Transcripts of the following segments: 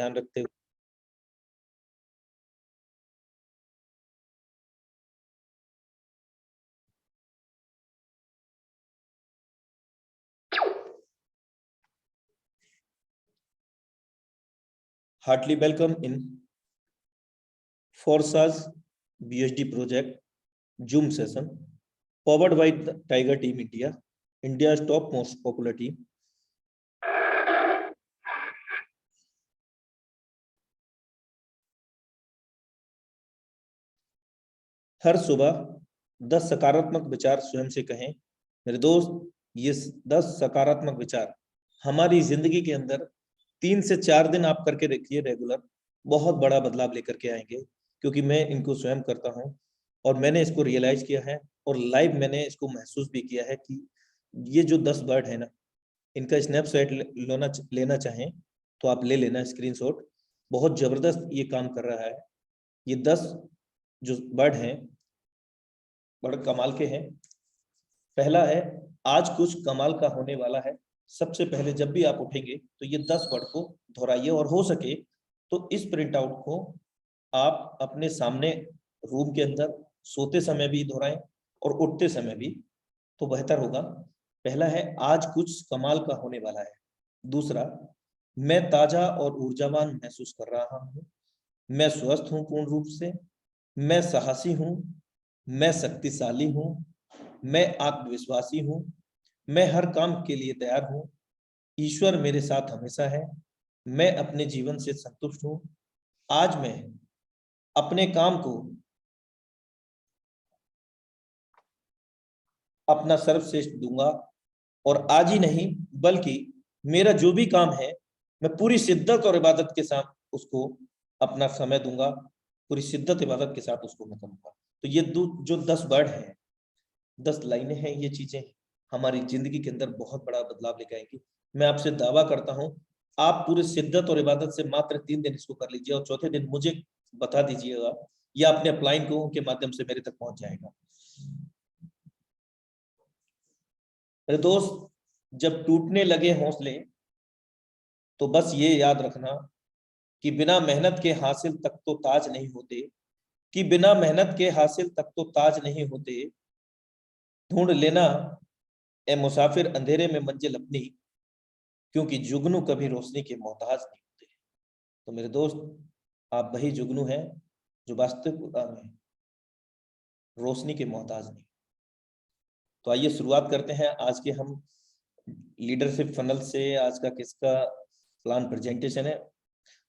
ध्यान रखते हुए heartly welcome in Forsa's BSD project Zoom session powered by the Tiger Team India, India's top most popular team. हर सुबह 10 सकारात्मक विचार स्वयं से कहें। मेरे दोस्त, ये 10 सकारात्मक विचार हमारी जिंदगी के अंदर 3 से 4 दिन आप करके रखिए रेगुलर, बहुत बड़ा बदलाव लेकर के आएंगे। क्योंकि मैं इनको स्वयं करता हूं और मैंने इसको रियलाइज किया है और लाइव मैंने इसको महसूस भी किया है कि ये जो 10 वर्ड है ना, इनका स्नैपशॉट लेना चाहें तो आप ले लेना स्क्रीनशॉट। बहुत जबरदस्त ये काम कर रहा है। ये 10 जो वर्ड हैं बड़े कमाल के हैं। पहला है, आज कुछ कमाल का होने वाला है। सबसे पहले जब भी आप उठेंगे तो ये 10 वर्ड को दोहराइए और हो सके तो इस प्रिंट आउट को आप अपने सामने रूम के अंदर सोते समय भी दोहराएं और उठते समय भी, तो बेहतर होगा। पहला है, आज कुछ कमाल का होने वाला है। दूसरा, मैं ताजा और ऊर्जावान महसूस कर रहा हूँ। मैं स्वस्थ हूँ पूर्ण रूप से। मैं साहसी हूँ। मैं शक्तिशाली हूँ। मैं आत्मविश्वासी हूँ। मैं हर काम के लिए तैयार हूँ। ईश्वर मेरे साथ हमेशा है। मैं अपने जीवन से संतुष्ट हूँ। आज मैं अपने काम को अपना सर्वश्रेष्ठ दूंगा और आज ही नहीं बल्कि मेरा जो भी काम है मैं पूरी शिद्दत और इबादत के साथ उसको अपना समय दूंगा। पूरी शिद्दत इबादत के साथ उसको मैं करूंगा। तो ये जो 10 वर्ड हैं, 10 लाइनें हैं, ये चीजें हमारी जिंदगी के अंदर बहुत बड़ा बदलाव लेकर आएंगी। मैं आपसे दावा करता हूं, आप पूरी शिद्दत और इबादत से मात्र 3 दिन इसको कर लीजिए और चौथे दिन मुझे बता दीजिएगा या अपने अपलाइन को के माध्यम से मेरे तक पहुंच जाएगा। मेरे दोस्त, जब टूटने लगे हौसले तो बस ये याद रखना कि बिना मेहनत के हासिल तक तो ताज नहीं होते, कि बिना मेहनत के हासिल तक तो ताज नहीं होते। ढूंढ लेना ए मुसाफिर अंधेरे में मंजिल अपनी, क्योंकि जुगनू कभी रोशनी के मोहताज नहीं होते। तो मेरे दोस्त, आप वही जुगनू हैं जो वास्तविकता में रोशनी के मोहताज नहीं। तो आइए शुरुआत करते हैं आज के हम लीडरशिप फनल से। आज का किसका प्लान प्रेजेंटेशन है,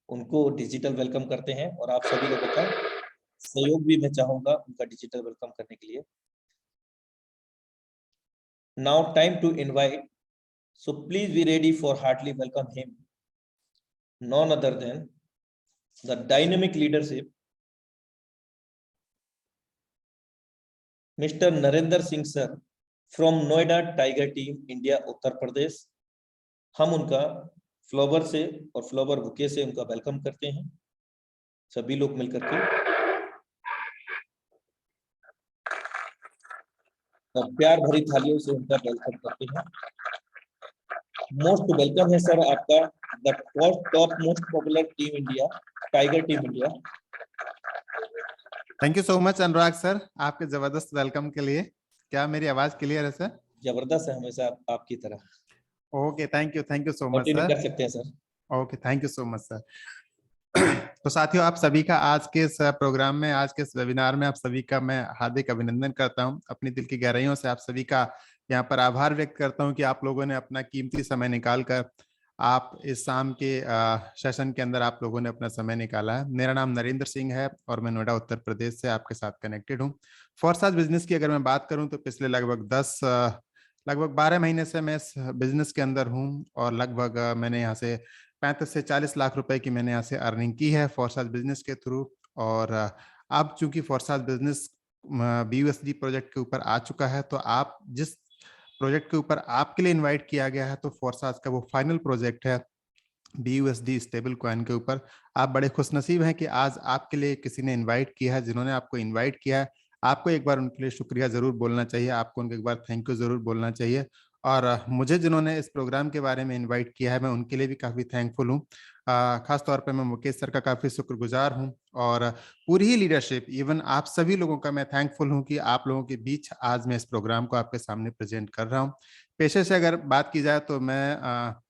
उनको डिजिटल वेलकम करते हैं और आप सभी लोगों का सहयोग भी मैं चाहूंगा उनका डिजिटल वेलकम करने के लिए। Now time to invite, so please be ready for heartily welcome him, none other than the dynamic leadership Mr. Narendra Singh sir from Noida Tiger Team India Uttar Pradesh. हम उनका फ्लावर से और फ्लावर बुके से उनका welcome करते हैं, सभी लोग मिलकर के, और प्यार भरी थालियों से उनका वेलकम करते हैं। मोस्ट वेलकम है सर आपका the top most popular team India, tiger team India. Thank you so much Anurag sir, आपके जबरदस्त वेलकम के लिए। क्या मेरी आवाज क्लियर है सर? जबरदस्त है, हमेशा आपकी तरह। Okay, thank you so much sir. कर सकते हैं sir. Okay, thank you so much sir. तो साथियों, आप सभी का आज के इस प्रोग्राम में, आज के इस वेबिनार में आप सभी का मैं हार्दिक अभिनंदन करता हूं। अपनी दिल की गहराइयों से आप सभी का यहाँ पर आभार व्यक्त करता हूं कि आप लोगों ने अपना कीमती समय निकाल कर आप इस शाम के सेशन के अंदर आप लोगों ने अपना समय निकाला है। मेरा नाम नरेंद्र सिंह है और मैं नोएडा उत्तर प्रदेश से आपके साथ कनेक्टेड हूँ। फोरसाज बिजनेस की अगर मैं बात करूँ तो पिछले लगभग 12 महीने से मैं इस बिजनेस के अंदर हूँ और लगभग मैंने यहाँ से 35 से 40 लाख रुपए की मैंने यहाँ से अर्निंग की है फोरसाज बिजनेस के थ्रू। और अब चूंकि फोरसाज बिजनेस BUSD प्रोजेक्ट के ऊपर आ चुका है, तो आप जिस प्रोजेक्ट के ऊपर आपके लिए इनवाइट किया गया है, तो फोरसाज का वो फाइनल प्रोजेक्ट है BUSD स्टेबल कॉइन के ऊपर। आप बड़े खुशनसीब हैं कि आज आपके लिए किसी ने इनवाइट किया है। जिन्होंने आपको इनवाइट किया है, आपको एक बार उनके लिए शुक्रिया जरूर बोलना चाहिए, आपको उनके एक बार थैंक यू जरूर बोलना चाहिए। और मुझे जिन्होंने इस प्रोग्राम के बारे में इनवाइट किया है, मैं उनके लिए भी काफी थैंकफुल हूँ। खास तौर पे मैं मुकेश सर का काफी शुक्रगुजार हूं और पूरी ही लीडरशिप, इवन आप सभी लोगों का मैं थैंकफुल हूं कि आप लोगों के बीच आज मैं इस प्रोग्राम को आपके सामने प्रेजेंट कर रहा हूं। पेशे से अगर बात की जाए तो मैं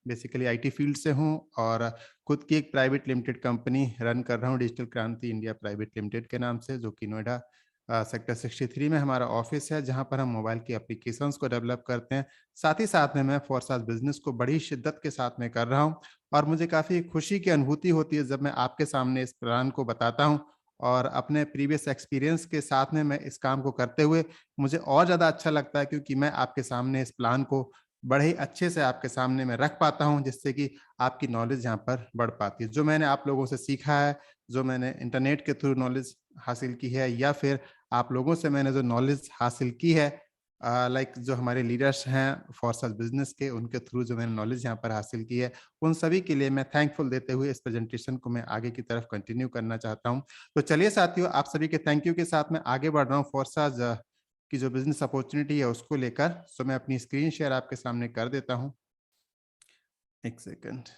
बेसिकली आईटी फील्ड से हूं और खुद की एक प्राइवेट लिमिटेड कंपनी रन कर रहा हूं, डिजिटल क्रांति इंडिया प्राइवेट लिमिटेड के नाम से, जो कि नोएडा सेक्टर 63 में हमारा ऑफिस है, जहां पर हम मोबाइल की एप्लीकेशंस को डेवलप करते हैं। साथ ही साथ में मैं फोरसाज बिजनेस को बड़ी शिद्दत के साथ में कर रहा हूं और मुझे काफ़ी खुशी की अनुभूति होती है जब मैं आपके सामने इस प्लान को बताता हूं और अपने प्रीवियस एक्सपीरियंस के साथ में मैं इस काम को करते हुए मुझे और ज़्यादा अच्छा लगता है, क्योंकि मैं आपके सामने इस प्लान को बड़े ही अच्छे से आपके सामने मैं रख पाता हूं, जिससे कि आपकी नॉलेज यहाँ पर बढ़ पाती है। जो मैंने आप लोगों से सीखा है, जो मैंने इंटरनेट के थ्रू नॉलेज हासिल की है, या फिर आप लोगों से मैंने जो नॉलेज हासिल की है, लाइक जो हमारे लीडर्स हैं फोरसाज बिजनेस के, उनके थ्रू जो मैंने नॉलेज यहाँ पर हासिल की है, उन सभी के लिए मैं थैंकफुल देते हुए इस प्रेजेंटेशन को मैं आगे की तरफ कंटिन्यू करना चाहता हूं। तो चलिए साथियों, आप सभी के थैंक यू के साथ मैं आगे बढ़ रहा हूं फोरसाज की जो बिजनेस अपॉर्चुनिटी है उसको लेकर। सो मैं अपनी स्क्रीन शेयर आपके सामने कर देता हूं, एक सेकंड।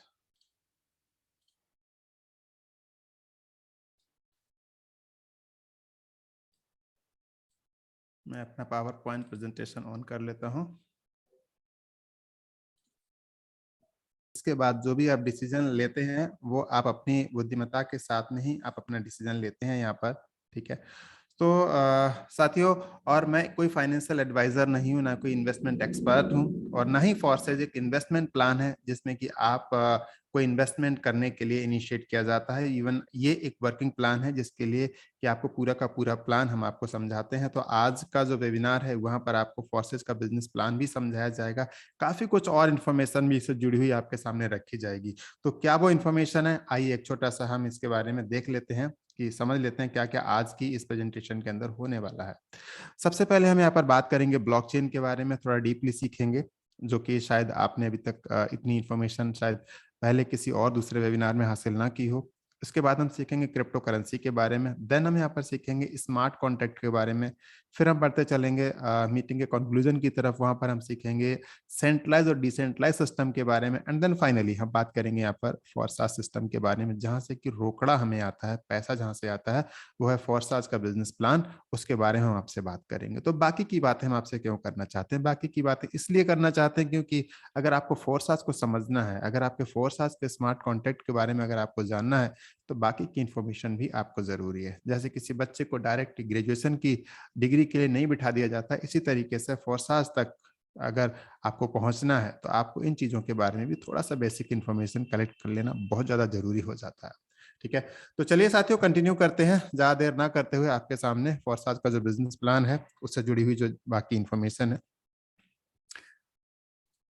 मैं अपना पावर पॉइंट प्रेजेंटेशन ऑन कर लेता हूं। इसके बाद जो भी आप डिसीजन लेते हैं वो आप अपनी बुद्धिमत्ता के साथ में ही आप अपना डिसीजन लेते हैं यहाँ पर, ठीक है। तो साथियों, और मैं कोई फाइनेंशियल एडवाइजर नहीं हूँ, ना कोई इन्वेस्टमेंट एक्सपर्ट हूँ, और ना ही फोरसेज एक इन्वेस्टमेंट प्लान है जिसमें कि आप कोई इन्वेस्टमेंट करने के लिए इनिशिएट किया जाता है। इवन ये एक वर्किंग प्लान है जिसके लिए कि आपको पूरा का पूरा प्लान हम आपको समझाते हैं। तो आज का जो वेबिनार है वहां पर आपको फोरसेज का बिजनेस प्लान भी समझाया जाएगा, काफी कुछ और इन्फॉर्मेशन भी इससे जुड़ी हुई आपके सामने रखी जाएगी। तो क्या वो इन्फॉर्मेशन है, आइए एक छोटा सा हम इसके बारे में देख लेते हैं, कि समझ लेते हैं क्या क्या आज की इस प्रेजेंटेशन के अंदर होने वाला है। सबसे पहले हम यहाँ पर बात करेंगे ब्लॉकचेन के बारे में, थोड़ा डीपली सीखेंगे, जो कि शायद आपने अभी तक इतनी इन्फॉर्मेशन शायद पहले किसी और दूसरे वेबिनार में हासिल ना की हो। इसके बाद हम सीखेंगे क्रिप्टो करेंसी के बारे में, देन हम यहाँ पर सीखेंगे स्मार्ट कॉन्ट्रैक्ट के बारे में, फिर हम बढ़ते चलेंगे मीटिंग के कंक्लूजन की तरफ, वहां पर हम सीखेंगे सेंट्रलाइज और डिसेंट्रलाइज सिस्टम के बारे में, एंड देन फाइनली हम बात करेंगे यहाँ पर फोरसाज सिस्टम के बारे में, जहां से कि रोकड़ा हमें आता है, पैसा जहां से आता है वो है फोरसाज का बिजनेस प्लान, उसके बारे में हम आपसे बात करेंगे। तो बाकी की बातें हम आपसे क्यों करना चाहते हैं, बाकी की बातें इसलिए करना चाहते हैं क्योंकि अगर आपको फोरसाज को समझना है, अगर आपके फोरसाज के स्मार्ट कॉन्ट्रैक्ट के बारे में अगर आपको जानना है, तो बाकी की इन्फॉर्मेशन भी आपको जरूरी है। जैसे किसी बच्चे को डायरेक्ट ग्रेजुएशन की डिग्री के लिए नहीं बिठा दिया जाता, इसी तरीके से फोरसाज तक अगर आपको पहुंचना है तो आपको इन चीजों के बारे में भी थोड़ा सा बेसिक इन्फॉर्मेशन कलेक्ट कर लेना बहुत ज्यादा जरूरी हो जाता है, ठीक है। तो चलिए साथियों, कंटिन्यू करते हैं, ज्यादा देर ना करते हुए आपके सामने फोरसाज का जो बिजनेस प्लान है उससे जुड़ी हुई जो बाकी इन्फॉर्मेशन है।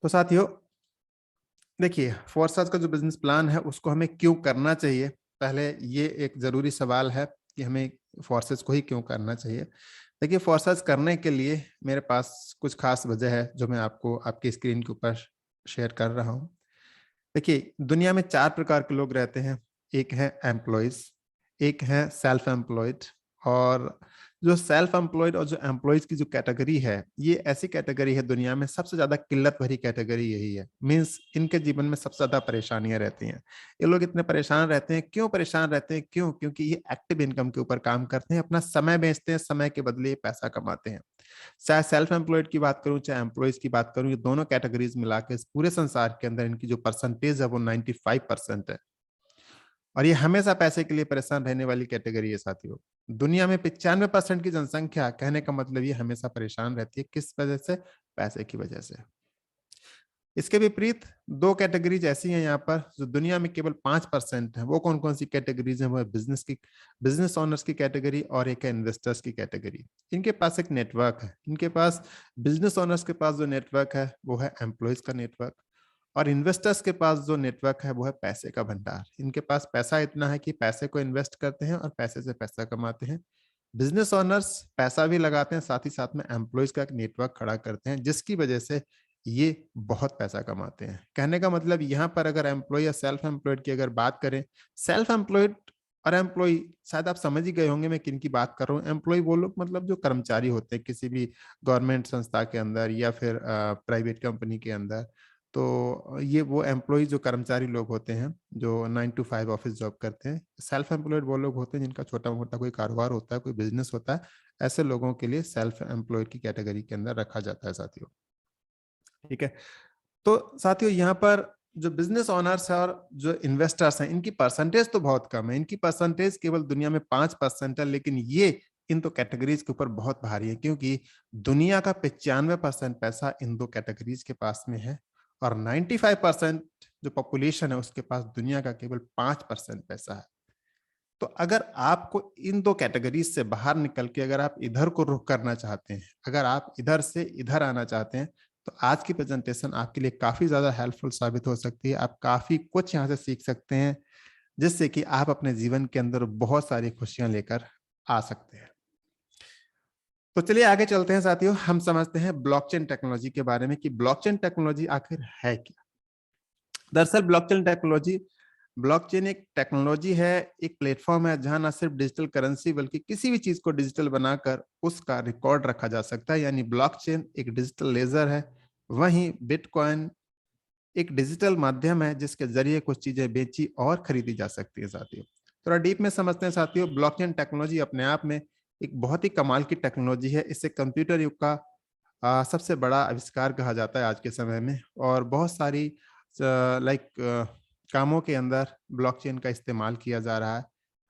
तो साथियों देखिए, फोरसाज का जो बिजनेस प्लान है उसको हमें क्यों करना चाहिए, पहले ये एक जरूरी सवाल है कि हमें फोर्सेस को ही क्यों करना चाहिए। देखिए, फोर्सेस करने के लिए मेरे पास कुछ खास वजह है जो मैं आपको आपकी स्क्रीन के ऊपर शेयर कर रहा हूँ। देखिए, दुनिया में 4 प्रकार के लोग रहते हैं। एक है एम्प्लॉयज, एक है सेल्फ एम्प्लॉयड, और जो सेल्फ एम्प्लॉयड और जो एम्प्लॉयज की जो कैटेगरी है, ये ऐसी कैटेगरी है दुनिया में सबसे ज्यादा किल्लत भरी कैटेगरी यही है। मींस इनके जीवन में सबसे ज्यादा परेशानियां रहती हैं। ये लोग इतने परेशान रहते हैं, क्यों परेशान रहते हैं, क्यों? क्योंकि ये एक्टिव इनकम के ऊपर काम करते हैं, अपना समय बेचते हैं, समय के बदले ये पैसा कमाते हैं। चाहे सेल्फ एम्प्लॉयड की बात करूं, चाहे एम्प्लॉयज की बात करूं, ये दोनों कैटेगरीज मिला के इस पूरे संसार के अंदर इनकी जो परसेंटेज है वो 95% है, और ये हमेशा पैसे के लिए परेशान रहने वाली कैटेगरी है साथियों। दुनिया में 95% की जनसंख्या, कहने का मतलब ये हमेशा परेशान रहती है, किस वजह से? पैसे की वजह से। इसके विपरीत 2 कैटेगरीज ऐसी हैं यहाँ पर जो दुनिया में केवल 5% है। वो कौन कौन सी कैटेगरीज है? वो है बिजनेस ओनर्स की कैटेगरी, और एक है इन्वेस्टर्स की कैटेगरी। इनके पास एक नेटवर्क है, इनके पास बिजनेस ओनर्स के पास जो नेटवर्क है वो है एम्प्लॉयज का नेटवर्क, और इन्वेस्टर्स के पास जो नेटवर्क है वो है पैसे का भंडार। इनके पास पैसा इतना है कि पैसे को इन्वेस्ट करते हैं और पैसे से पैसा कमाते हैं। बिजनेस ओनर्स पैसा भी लगाते हैं, साथ ही साथ में एम्प्लॉयज का एक नेटवर्क खड़ा करते हैं, जिसकी वजह से ये बहुत पैसा कमाते हैं। कहने का मतलब यहाँ पर अगर एम्प्लॉय या सेल्फ एम्प्लॉयड की अगर बात करें, सेल्फ एम्प्लॉयड और एम्प्लॉय, शायद आप समझ ही गए होंगे मैं किन की बात कर रहा हूँ। एम्प्लॉय वो लोग मतलब जो कर्मचारी होते हैं किसी भी गवर्नमेंट संस्था के अंदर या फिर प्राइवेट कंपनी के अंदर, तो ये वो एम्प्लॉय जो कर्मचारी लोग होते हैं जो 9 to 5 ऑफिस जॉब करते हैं। सेल्फ एम्प्लॉयड वो लोग होते हैं जिनका छोटा मोटा कोई कारोबार होता है, कोई बिजनेस होता है। ऐसे लोगों के लिए सेल्फ एम्प्लॉयड की कैटेगरी के अंदर रखा जाता है साथियों। ठीक है, तो साथियों यहाँ पर जो बिजनेस ओनर्स है और जो इन्वेस्टर्स हैं, इनकी परसेंटेज तो बहुत कम है। इनकी परसेंटेज केवल दुनिया में 5% है, लेकिन ये इन दो कैटेगरीज के ऊपर बहुत भारी है, क्योंकि दुनिया का 95% पैसा इन दो कैटेगरीज के पास में है और 95% जो पॉपुलेशन है उसके पास दुनिया का केवल 5% पैसा है। तो अगर आपको इन दो कैटेगरीज से बाहर निकल के अगर आप इधर को रुख करना चाहते हैं, अगर आप इधर से इधर आना चाहते हैं, तो आज की प्रेजेंटेशन आपके लिए काफी ज्यादा हेल्पफुल साबित हो सकती है। आप काफी कुछ यहाँ से सीख सकते हैं, जिससे कि आप अपने जीवन के अंदर बहुत सारी खुशियां लेकर आ सकते हैं। तो चलिए आगे चलते हैं साथियों, हम समझते हैं ब्लॉकचेन टेक्नोलॉजी के बारे में कि ब्लॉकचेन टेक्नोलॉजी आखिर है क्या। दरअसल ब्लॉकचेन एक टेक्नोलॉजी है, एक प्लेटफॉर्म है जहां न सिर्फ डिजिटल करेंसी बल्कि किसी भी चीज को डिजिटल बनाकर उसका रिकॉर्ड रखा जा सकता है। यानी ब्लॉकचेन एक डिजिटल लेजर है, वहीं बिटकॉइन एक डिजिटल माध्यम है जिसके जरिए कुछ चीजें बेची और खरीदी जा सकती है साथियों। थोड़ा डीप में समझते हैं साथियों। ब्लॉकचेन टेक्नोलॉजी अपने आप में एक बहुत ही कमाल की टेक्नोलॉजी है। इसे कंप्यूटर युग का सबसे बड़ा आविष्कार कहा जाता है आज के समय में, और बहुत सारी कामों के अंदर ब्लॉकचेन का इस्तेमाल किया जा रहा है।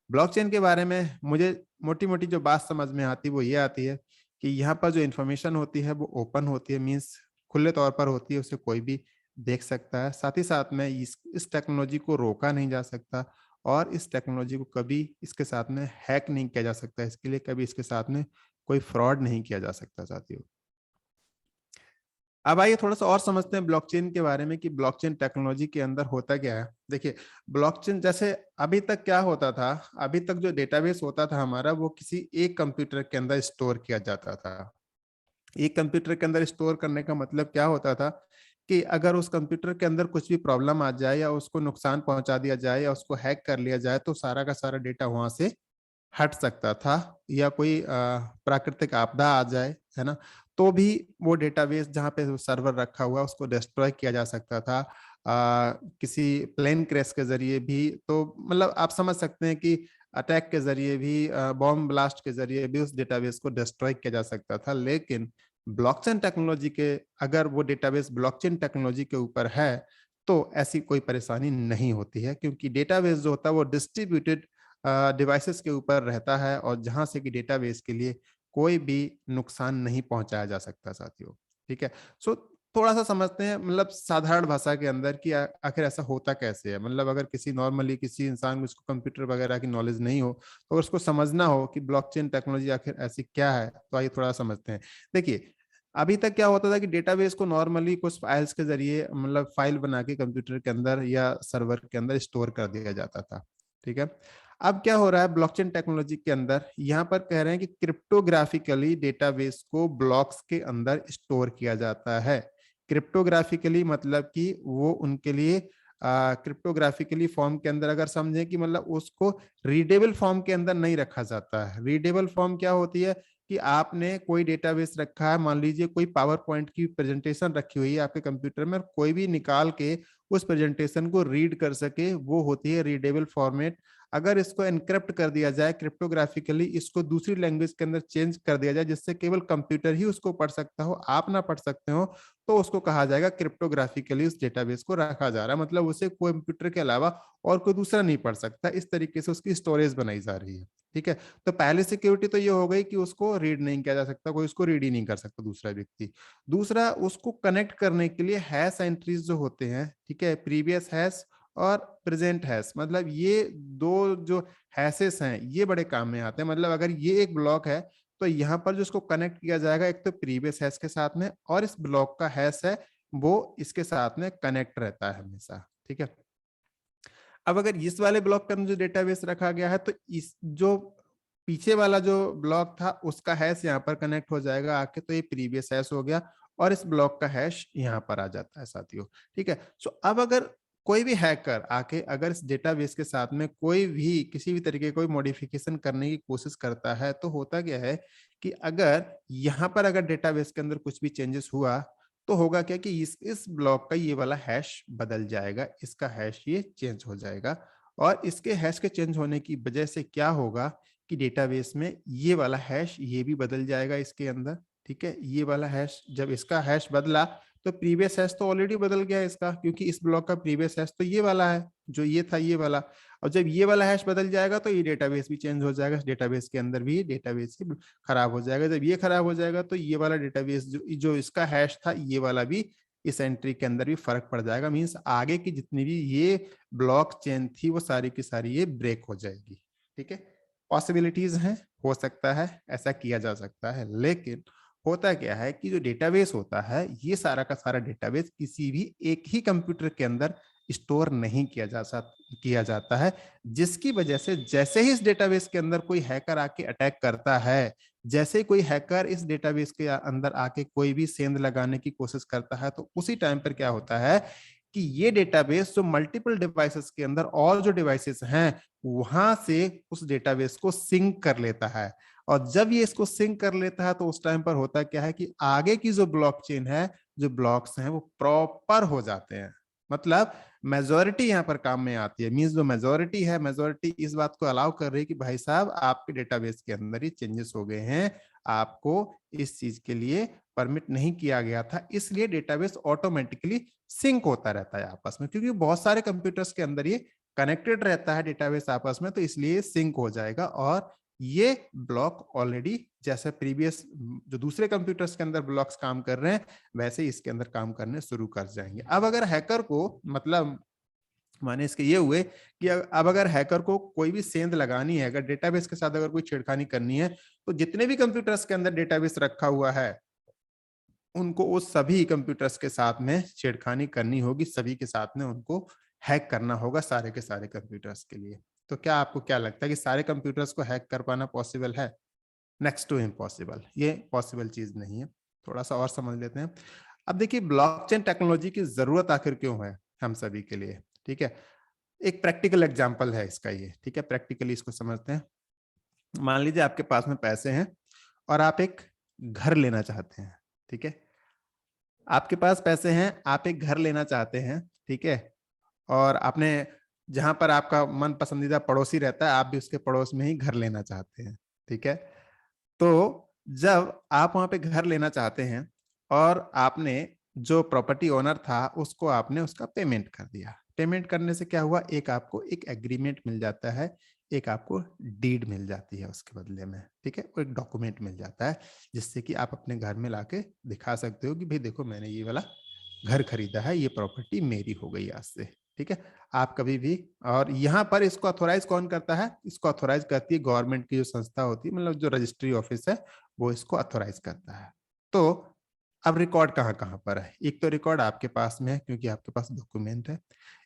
ब्लॉकचेन के बारे में मुझे मोटी मोटी जो बात समझ में आती है वो ये आती है कि यहाँ पर जो इन्फॉर्मेशन होती है वो ओपन होती है, मीन्स खुले तौर पर होती है, उसे कोई भी देख सकता है। साथ ही साथ में इस टेक्नोलॉजी को रोका नहीं जा सकता और इस टेक्नोलॉजी को कभी इसके साथ में हैक नहीं किया जा सकता। इसके लिए कभी इसके साथ में कोई फ्रॉड नहीं किया जा सकता साथियों। अब आइए थोड़ा सा और समझते हैं ब्लॉकचेन के बारे में कि ब्लॉकचेन टेक्नोलॉजी के अंदर होता क्या है। देखिए, ब्लॉकचेन जैसे अभी तक क्या होता था, अभी तक जो डेटाबेस होता था हमारा, वो किसी एक कंप्यूटर के अंदर स्टोर किया जाता था। एक कंप्यूटर के अंदर स्टोर करने का मतलब क्या होता था कि अगर उस कंप्यूटर के अंदर कुछ भी प्रॉब्लम आ जाए या उसको नुकसान पहुंचा दिया जाए या उसको हैक कर लिया जाए, तो सारा का सारा डेटा वहां से हट सकता था। या कोई प्राकृतिक आपदा आ जाए, है ना, तो भी वो डेटाबेस जहाँ पे सर्वर रखा हुआ उसको डिस्ट्रॉय किया जा सकता था। किसी प्लेन क्रैश के जरिए भी, तो मतलब आप समझ सकते हैं कि अटैक के जरिए भी, बॉम्ब ब्लास्ट के जरिए भी उस डेटाबेस को डिस्ट्रॉय किया जा सकता था। लेकिन ब्लॉकचेन टेक्नोलॉजी के, अगर वो डेटाबेस ब्लॉकचेन टेक्नोलॉजी के ऊपर है तो ऐसी कोई परेशानी नहीं होती है, क्योंकि डेटाबेस जो होता है वो डिस्ट्रीब्यूटेड डिवाइसेस के ऊपर रहता है और जहां से कि डेटाबेस के लिए कोई भी नुकसान नहीं पहुंचाया जा सकता साथियों। ठीक है, सो थोड़ा सा समझते हैं मतलब साधारण भाषा के अंदर कि आखिर ऐसा होता कैसे है। मतलब अगर किसी नॉर्मली किसी इंसान को इसको कंप्यूटर वगैरह की नॉलेज नहीं हो, तो अगर उसको समझना हो कि ब्लॉकचेन टेक्नोलॉजी आखिर ऐसी क्या है, तो आइए थोड़ा समझते हैं। देखिए, अभी तक क्या होता था कि डेटाबेस को नॉर्मली कुछ फाइल्स के जरिए, मतलब फाइल बना के कंप्यूटर के अंदर या सर्वर के अंदर स्टोर कर दिया जाता था। ठीक है, अब क्या हो रहा है ब्लॉकचेन टेक्नोलॉजी के अंदर, यहाँ पर कह रहे हैं कि क्रिप्टोग्राफिकली डेटाबेस को ब्लॉक्स के अंदर स्टोर किया जाता है। क्रिप्टोग्राफिकली मतलब कि वो उनके लिए क्रिप्टोग्राफिकली फॉर्म के अंदर अगर समझें कि मतलब उसको रीडेबल फॉर्म के अंदर नहीं रखा जाता है। रीडेबल फॉर्म क्या होती है कि आपने कोई डेटाबेस रखा है, मान लीजिए कोई पावर पॉइंट की प्रेजेंटेशन रखी हुई है आपके कंप्यूटर में, और कोई भी निकाल के उस प्रेजेंटेशन को रीड कर सके, वो होती है रीडेबल फॉर्मेट। अगर इसको एनक्रिप्ट कर दिया जाए क्रिप्टोग्राफिकली, इसको दूसरी लैंग्वेज के अंदर चेंज कर दिया जाए जिससे केवल कंप्यूटर ही उसको पढ़ सकता हो, आप ना पढ़ सकते हो, तो उसको कहा जाएगा क्रिप्टोग्राफिकली उस डेटाबेस को रखा जा रहा है। मतलब उसे कोई कंप्यूटर के अलावा और कोई दूसरा नहीं पढ़ सकता। इस तरीके से उसकी स्टोरेज बनाई जा रही है। ठीक है, तो पहली सिक्योरिटी तो ये हो गई कि उसको रीड नहीं किया जा सकता, कोई उसको रीड ही नहीं कर सकता दूसरा व्यक्ति। दूसरा, उसको कनेक्ट करने के लिए हैश एंट्रीज जो होते हैं, ठीक है, प्रीवियस हैश और प्रेजेंट हैश, मतलब ये दो जो हैशेस हैं ये बड़े काम में आते हैं। मतलब अगर ये एक ब्लॉक है तो यहाँ पर जो इसको कनेक्ट किया जाएगा, एक तो प्रीवियस हैश के साथ में, और इस ब्लॉक का हैश है वो इसके साथ में कनेक्ट रहता है हमेशा। ठीक है, अब अगर इस वाले ब्लॉक के अंदर जो डेटाबेस रखा गया है, तो इस जो पीछे वाला जो ब्लॉक था उसका हैश यहाँ पर कनेक्ट हो जाएगा आके, तो ये प्रीवियस हैश हो गया और इस ब्लॉक का हैश यहाँ पर आ जाता है साथियों। ठीक है, सो अब अगर कोई भी हैकर आके अगर इस डेटाबेस के साथ में कोई भी किसी भी तरीके कोई मॉडिफिकेशन करने की कोशिश करता है, तो होता क्या है कि अगर यहाँ पर अगर डेटाबेस के अंदर कुछ भी चेंजेस हुआ, तो होगा क्या कि इस ब्लॉक का ये वाला हैश बदल जाएगा, इसका हैश ये चेंज हो जाएगा, और इसके हैश के चेंज होने की वजह से क्या होगा कि डेटाबेस में ये वाला हैश ये भी बदल जाएगा इसके अंदर। ठीक है, ये वाला हैश, जब इसका हैश बदला तो प्रीवियस हैश तो ऑलरेडी बदल गया इसका, क्योंकि इस ब्लॉक का प्रीवियस हैश तो ये वाला है, जो ये था ये वाला। और जब ये वाला हैश बदल जाएगा तो ये डेटाबेस भी चेंज हो जाएगा, डेटाबेस के अंदर भी डेटाबेस ही खराब हो जाएगा। जब ये खराब हो जाएगा तो ये वाला डेटाबेस जो इसका हैश था ये वाला भी इस एंट्री के अंदर भी फर्क पड़ जाएगा। मींस आगे की जितनी भी ये ब्लॉक चेन थी वो सारी की सारी ये ब्रेक हो जाएगी। ठीक है, पॉसिबिलिटीज हैं, हो सकता है ऐसा किया जा सकता है, लेकिन होता क्या है कि जो डेटाबेस होता है ये सारा का सारा डेटाबेस किसी भी एक ही कंप्यूटर के अंदर स्टोर नहीं किया जाता है, जिसकी वजह से जैसे ही इस डेटाबेस के अंदर कोई हैकर आके अटैक करता है, जैसे ही कोई हैकर इस डेटाबेस के अंदर आके कोई भी सेंध लगाने की कोशिश करता है, तो उसी टाइम पर क्या होता है कि ये डेटाबेस जो मल्टीपल डिवाइसेस के अंदर और जो डिवाइसेस हैं वहां से उस डेटाबेस को सिंक कर लेता है। और जब ये इसको सिंक कर लेता है तो उस टाइम पर होता क्या है कि आगे की जो ब्लॉकचेन है, जो ब्लॉक्स हैं वो प्रॉपर हो जाते हैं। मतलब मेजोरिटी यहाँ पर काम में आती है। मींस जो मेजोरिटी है, मेजोरिटी इस बात को अलाउ कर रही है कि भाई साहब आपके डेटाबेस के अंदर ही चेंजेस हो गए हैं, आपको इस चीज के लिए परमिट नहीं किया गया था, इसलिए डेटाबेस ऑटोमेटिकली सिंक होता रहता है आपस में, क्योंकि बहुत सारे कंप्यूटर्स के अंदर ये कनेक्टेड रहता है डेटाबेस आपस में, तो इसलिए सिंक हो जाएगा। और ये ब्लॉक ऑलरेडी जैसे प्रीवियस जो दूसरे कंप्यूटर्स के अंदर ब्लॉक्स काम कर रहे हैं वैसे इसके अंदर काम करने शुरू कर जाएंगे। अब अगर हैकर को, मतलब माने इसके ये हुए कि अब अगर हैकर को कोई भी सेंध लगानी है, अगर डेटाबेस के साथ अगर कोई छेड़खानी करनी है, तो जितने भी कंप्यूटर्स के अंदर डेटाबेस रखा हुआ है उनको उस सभी कंप्यूटर्स के साथ में छेड़खानी करनी होगी, सभी के साथ में उनको हैक करना होगा, सारे के सारे कंप्यूटर्स के लिए। तो क्या आपको क्या लगता है कि सारे कंप्यूटर्स को हैक कर पाना पॉसिबल है? नेक्स्ट टू इम्पॉसिबल, ये पॉसिबल चीज नहीं है। थोड़ा सा और समझ लेते हैं। अब देखिए ब्लॉकचेन टेक्नोलॉजी की जरूरत आखिर क्यों है हम सभी के लिए। ठीक है, एक प्रैक्टिकल एग्जांपल है इसका ये। ठीक है, प्रैक्टिकली इसको समझते हैं। मान लीजिए आपके पास में पैसे हैं और आप एक घर लेना चाहते हैं। ठीक है, आपके पास पैसे हैं, आप एक घर लेना चाहते हैं। ठीक है, और आपने जहां पर आपका मन पसंदीदा पड़ोसी रहता है, आप भी उसके पड़ोस में ही घर लेना चाहते हैं। ठीक है, तो जब आप वहां पे घर लेना चाहते हैं और आपने जो प्रॉपर्टी ओनर था उसको आपने उसका पेमेंट कर दिया, पेमेंट करने से क्या हुआ, एक आपको एक एग्रीमेंट मिल जाता है, एक आपको डीड मिल जाती है उसके बदले में। ठीक है, वो एक डॉक्यूमेंट मिल जाता है जिससे कि आप अपने घर में लाके दिखा सकते हो कि भाई देखो मैंने ये वाला घर खरीदा है, ये प्रॉपर्टी मेरी हो गई आज से। ठीक है, आप कभी भी, और यहाँ पर इसको अथोराइज कौन करता है, इसको अथोराइज करती है गवर्नमेंट की जो संस्था होती है, मतलब जो रजिस्ट्री ऑफिस है वो इसको अथोराइज करता है। तो अब रिकॉर्ड कहाँ कहाँ पर है, एक तो रिकॉर्ड आपके पास में है क्योंकि आपके पास डॉक्यूमेंट है,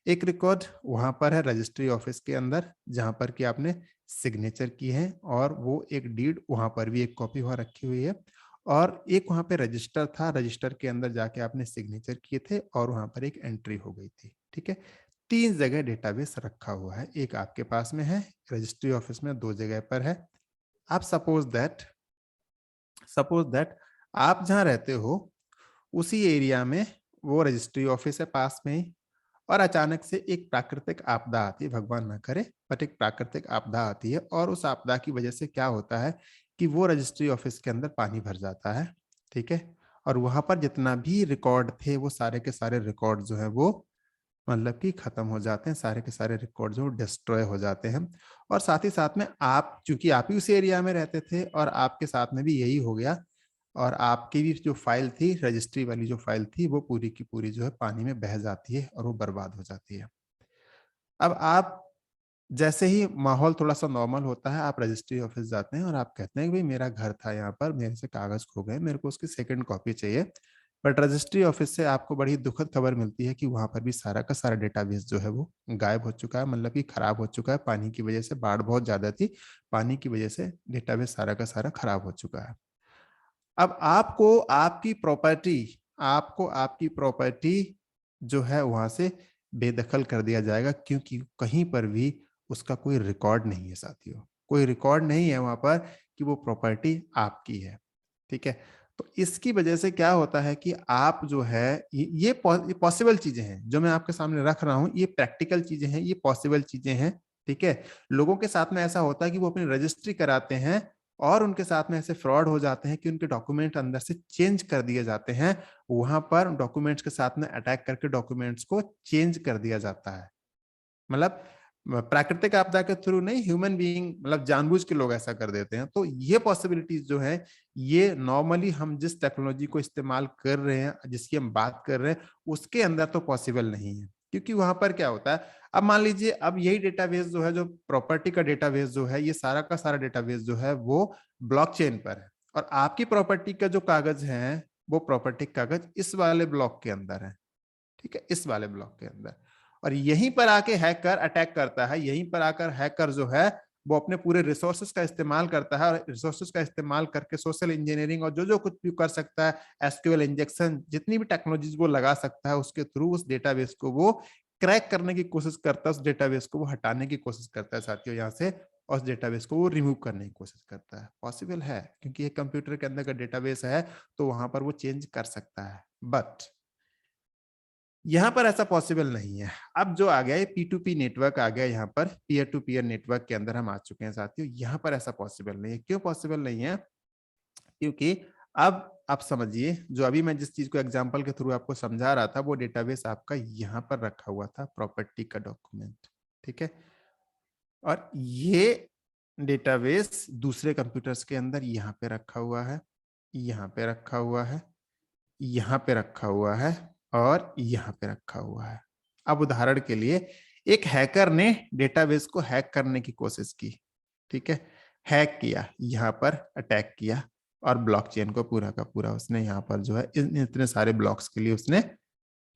एक रिकॉर्ड वहां पर है रजिस्ट्री ऑफिस के अंदर जहां पर कि आपने सिग्नेचर की है, और वो एक डीड वहां पर भी एक कॉपी वहां रखी हुई है, और एक वहां पे रजिस्टर था, रजिस्टर के अंदर जाके आपने सिग्नेचर किए थे और वहां पर एक एंट्री हो गई थी। ठीक है, 3 जगह डेटाबेस रखा हुआ है, एक आपके पास में है, रजिस्ट्री ऑफिस में 2 जगह पर है। आप सपोज दैट आप जहां रहते हो उसी एरिया में वो रजिस्ट्री ऑफिस है पास में ही, और अचानक से एक प्राकृतिक आपदा आती है, भगवान ना करे, बट एक प्राकृतिक आपदा आती है, और उस आपदा की वजह से क्या होता है कि वो रजिस्ट्री ऑफिस के अंदर पानी भर जाता है। ठीक है, और वहां पर जितना भी रिकॉर्ड थे वो सारे के सारे रिकॉर्ड जो है वो मतलब कि खत्म हो जाते हैं, सारे के सारे रिकॉर्ड जो डिस्ट्रॉय हो जाते हैं। और साथ ही साथ में आप, चूंकि आप ही उस एरिया में रहते थे और आपके साथ में भी यही हो गया, और आपकी भी जो फाइल थी, रजिस्ट्री वाली जो फाइल थी, वो पूरी की पूरी जो है पानी में बह जाती है और वो बर्बाद हो जाती है। अब आप जैसे ही माहौल थोड़ा सा नॉर्मल होता है, आप रजिस्ट्री ऑफिस जाते हैं और आप कहते हैं कि भाई मेरा घर था यहाँ पर, मेरे से कागज खो गए, मेरे को उसकी सेकंड कॉपी चाहिए। बट रजिस्ट्री ऑफिस से आपको बड़ी दुखद खबर मिलती है कि वहां पर भी सारा का सारा डेटाबेस जो है वो गायब हो चुका है, मतलब कि खराब हो चुका है, पानी की वजह से, बाढ़ बहुत ज्यादा थी, पानी की वजह से डेटाबेस सारा का सारा खराब हो चुका है। अब आपको आपकी प्रॉपर्टी जो है वहां से बेदखल कर दिया जाएगा, क्योंकि कहीं पर भी उसका कोई रिकॉर्ड नहीं है साथियों, कोई रिकॉर्ड नहीं है वहां पर कि वो प्रॉपर्टी आपकी है। ठीक है, तो इसकी वजह से क्या होता है कि आप जो है ये पॉसिबल चीजें हैं जो मैं आपके सामने रख रहा हूं, ये प्रैक्टिकल चीजें हैं, ये पॉसिबल चीजें हैं। ठीक है, लोगों के साथ में ऐसा होता है कि वो अपनी रजिस्ट्री कराते हैं और उनके साथ में ऐसे फ्रॉड हो जाते हैं कि उनके डॉक्यूमेंट अंदर से चेंज कर दिए जाते हैं। वहां पर डॉक्यूमेंट्स के साथ में अटैक करके डॉक्यूमेंट्स को चेंज कर दिया जाता है। मतलब प्राकृतिक आपदा के थ्रू नहीं, ह्यूमन बीइंग, मतलब जानबूझ के लोग ऐसा कर देते हैं। तो ये पॉसिबिलिटीज जो है, ये नॉर्मली हम जिस टेक्नोलॉजी को इस्तेमाल कर रहे हैं, जिसकी हम बात कर रहे हैं, उसके अंदर तो पॉसिबल नहीं है। क्योंकि वहां पर क्या होता है, अब मान लीजिए अब यही डेटाबेस जो है, जो प्रॉपर्टी का डेटाबेस जो है, ये सारा का सारा डेटाबेस जो है वो ब्लॉकचेन पर है, और आपकी प्रॉपर्टी का जो कागज है वो प्रॉपर्टी कागज इस वाले ब्लॉक के अंदर है। ठीक है, इस वाले ब्लॉक के अंदर, और यहीं पर आके हैकर अटैक करता है। यहीं पर आकर हैकर जो है वो अपने पूरे रिसोर्सेज का इस्तेमाल करता है, और रिसोर्सेज का इस्तेमाल करके सोशल इंजीनियरिंग और जो जो कुछ भी कर सकता है, एसक्यूएल इंजेक्शन, जितनी भी टेक्नोलॉजीज वो लगा सकता है, उसके थ्रू उस डेटाबेस को वो क्रैक करने की कोशिश करता है, उस डेटाबेस को वो हटाने की कोशिश करता है साथियों यहाँ से, और उस डेटाबेस को वो रिमूव करने की कोशिश करता है। पॉसिबल है, क्योंकि ये कंप्यूटर के अंदर का डेटाबेस है, तो वहां पर वो चेंज कर सकता है। बट यहां पर ऐसा पॉसिबल नहीं है। अब जो आ गया ये P2P नेटवर्क आ गया, यहाँ पर पीयर टू पीयर नेटवर्क के अंदर हम आ चुके हैं साथियों। यहाँ पर ऐसा पॉसिबल नहीं है। क्यों पॉसिबल नहीं है? क्योंकि अब आप समझिए, जो अभी मैं जिस चीज को एग्जांपल के थ्रू आपको समझा रहा था, वो डेटाबेस आपका यहाँ पर रखा हुआ था, प्रॉपर्टी का डॉक्यूमेंट। ठीक है, और ये डेटाबेस दूसरे कंप्यूटर्स के अंदर यहाँ पे रखा हुआ है, यहाँ पे रखा हुआ है, यहाँ पे रखा हुआ है, और यहाँ पे रखा हुआ है। अब उदाहरण के लिए एक हैकर ने डेटाबेस को हैक करने की कोशिश की। ठीक है, हैक किया, यहाँ पर अटैक किया, और ब्लॉकचेन को पूरा का पूरा उसने यहाँ पर जो है इतने सारे ब्लॉक्स के लिए उसने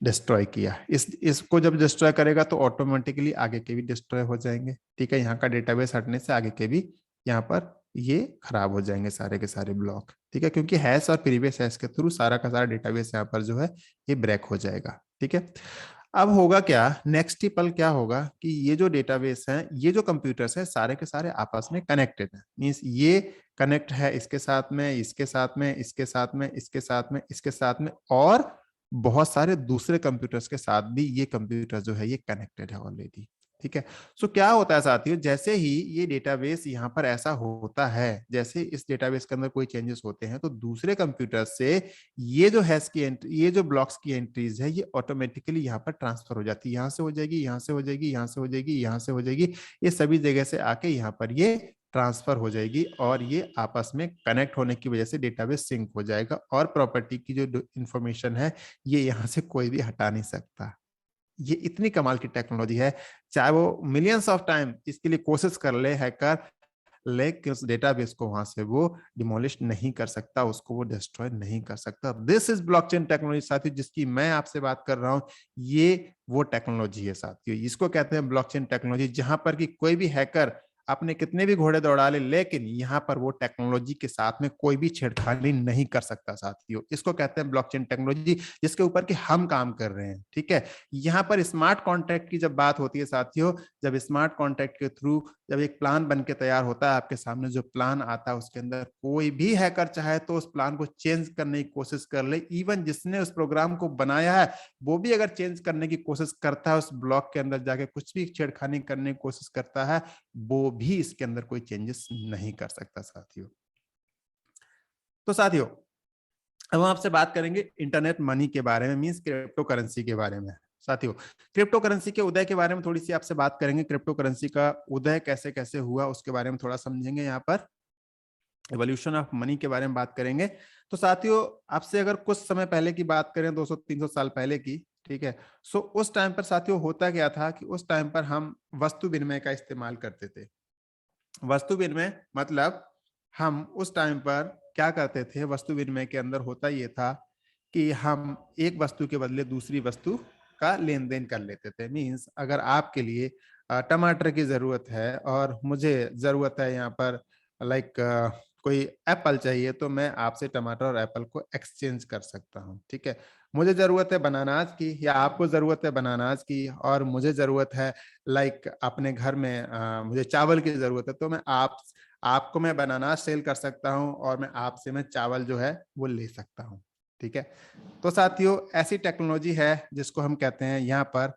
डिस्ट्रॉय किया। इसको जब डिस्ट्रॉय करेगा तो ऑटोमेटिकली आगे के भी डिस्ट्रॉय हो जाएंगे। ठीक है, यहाँ का डेटाबेस हटने से आगे के भी यहाँ पर ये खराब हो जाएंगे सारे के सारे ब्लॉक। ठीक है, क्योंकि हैश और प्रीवियस हैश के थ्रू सारा का सारा डेटाबेस यहाँ पर जो है ये ब्रेक हो जाएगा। ठीक है, अब होगा क्या, नेक्स्ट ही पल क्या होगा कि ये जो डेटाबेस है, ये जो कंप्यूटर्स है, सारे के सारे आपस में कनेक्टेड है। मींस ये कनेक्ट है इसके साथ में, इसके साथ में, इसके साथ में, इसके साथ में, इसके साथ में, और बहुत सारे दूसरे कंप्यूटर्स के साथ भी ये कंप्यूटर जो है ये कनेक्टेड है ऑलरेडी। ठीक है, सो क्या होता है साथियों, जैसे ही ये डेटाबेस यहाँ पर ऐसा होता है, जैसे इस डेटाबेस के अंदर कोई चेंजेस होते हैं, तो दूसरे कंप्यूटर से ये जो हैश की एंट्री, ये जो ब्लॉक्स की एंट्रीज है, ये ऑटोमेटिकली यहाँ पर ट्रांसफर हो जाती है। यहाँ से हो जाएगी, यहाँ से हो जाएगी, यहाँ से हो जाएगी, यहाँ से हो जाएगी, ये सभी जगह से आके यहाँ पर ये ट्रांसफर हो जाएगी, और ये आपस में कनेक्ट होने की वजह से डेटाबेस सिंक हो जाएगा, और प्रॉपर्टी की जो इंफॉर्मेशन है ये यहाँ से कोई भी हटा नहीं सकता। ये इतनी कमाल की टेक्नोलॉजी है, चाहे वो मिलियंस ऑफ टाइम इसके लिए कोशिश कर ले हैकर, लेकिन उस डेटाबेस को वहां से वो डिमोलिश नहीं कर सकता, उसको वो डिस्ट्रॉय नहीं कर सकता। दिस इज ब्लॉकचेन टेक्नोलॉजी साथियों, जिसकी मैं आपसे बात कर रहा हूं। ये वो टेक्नोलॉजी है साथियों, इसको कहते हैं ब्लॉकचेन टेक्नोलॉजी, जहां पर कि कोई भी हैकर अपने कितने भी घोड़े दौड़ा ले, लेकिन यहाँ पर वो टेक्नोलॉजी के साथ में कोई भी छेड़खानी नहीं कर सकता साथियों। इसको कहते हैं ब्लॉकचेन टेक्नोलॉजी, जिसके ऊपर कि हम काम कर रहे हैं। ठीक है, यहाँ पर स्मार्ट कॉन्ट्रैक्ट की जब बात होती है साथियों, जब स्मार्ट कॉन्ट्रैक्ट के थ्रू जब एक प्लान बन के तैयार होता है आपके सामने, जो प्लान आता है उसके अंदर कोई भी हैकर चाहे तो उस प्लान को चेंज करने की कोशिश कर ले, इवन जिसने उस प्रोग्राम को बनाया है वो भी अगर चेंज करने की कोशिश करता है, उस ब्लॉक के अंदर जाके कुछ भी छेड़खानी करने की कोशिश करता है, वो भी इसके अंदर कोई चेंजेस नहीं कर सकता साथियों। तो साथियों, अब हम आपसे बात करेंगे इंटरनेट मनी के बारे में, मींस क्रिप्टो करेंसी के बारे में। साथियों, क्रिप्टो करेंसी के उदय के बारे में थोड़ी सी आपसे बात करेंगे। क्रिप्टो करेंसी का उदय कैसे कैसे हुआ उसके बारे में थोड़ा समझेंगे। यहाँ पर एवोल्यूशन ऑफ मनी के बारे में बात करेंगे। तो साथियों, आपसे अगर कुछ समय पहले की बात करें, 200-300 साल पहले की, ठीक है, सो उस टाइम पर साथियों होता क्या था कि उस टाइम पर हम वस्तु विनिमय का इस्तेमाल करते थे। वस्तु विनिमय मतलब हम उस टाइम पर क्या करते थे, वस्तु विनिमय के अंदर होता ये था कि हम एक वस्तु के बदले दूसरी वस्तु का लेन देन कर लेते थे। मीन्स अगर आपके लिए टमाटर की जरूरत है और मुझे जरूरत है यहाँ पर लाइक कोई एप्पल चाहिए, तो मैं आपसे टमाटर और एप्पल को एक्सचेंज कर सकता हूँ। ठीक है, मुझे जरूरत है बनानास की या आपको जरूरत है बनानास की, और मुझे जरूरत है लाइक अपने घर में मुझे चावल की जरूरत है, तो मैं आपको मैं बनाना सेल कर सकता हूँ और मैं आपसे मैं चावल जो है वो ले सकता हूँ। ठीक है, तो साथियों ऐसी टेक्नोलॉजी है जिसको हम कहते हैं यहाँ पर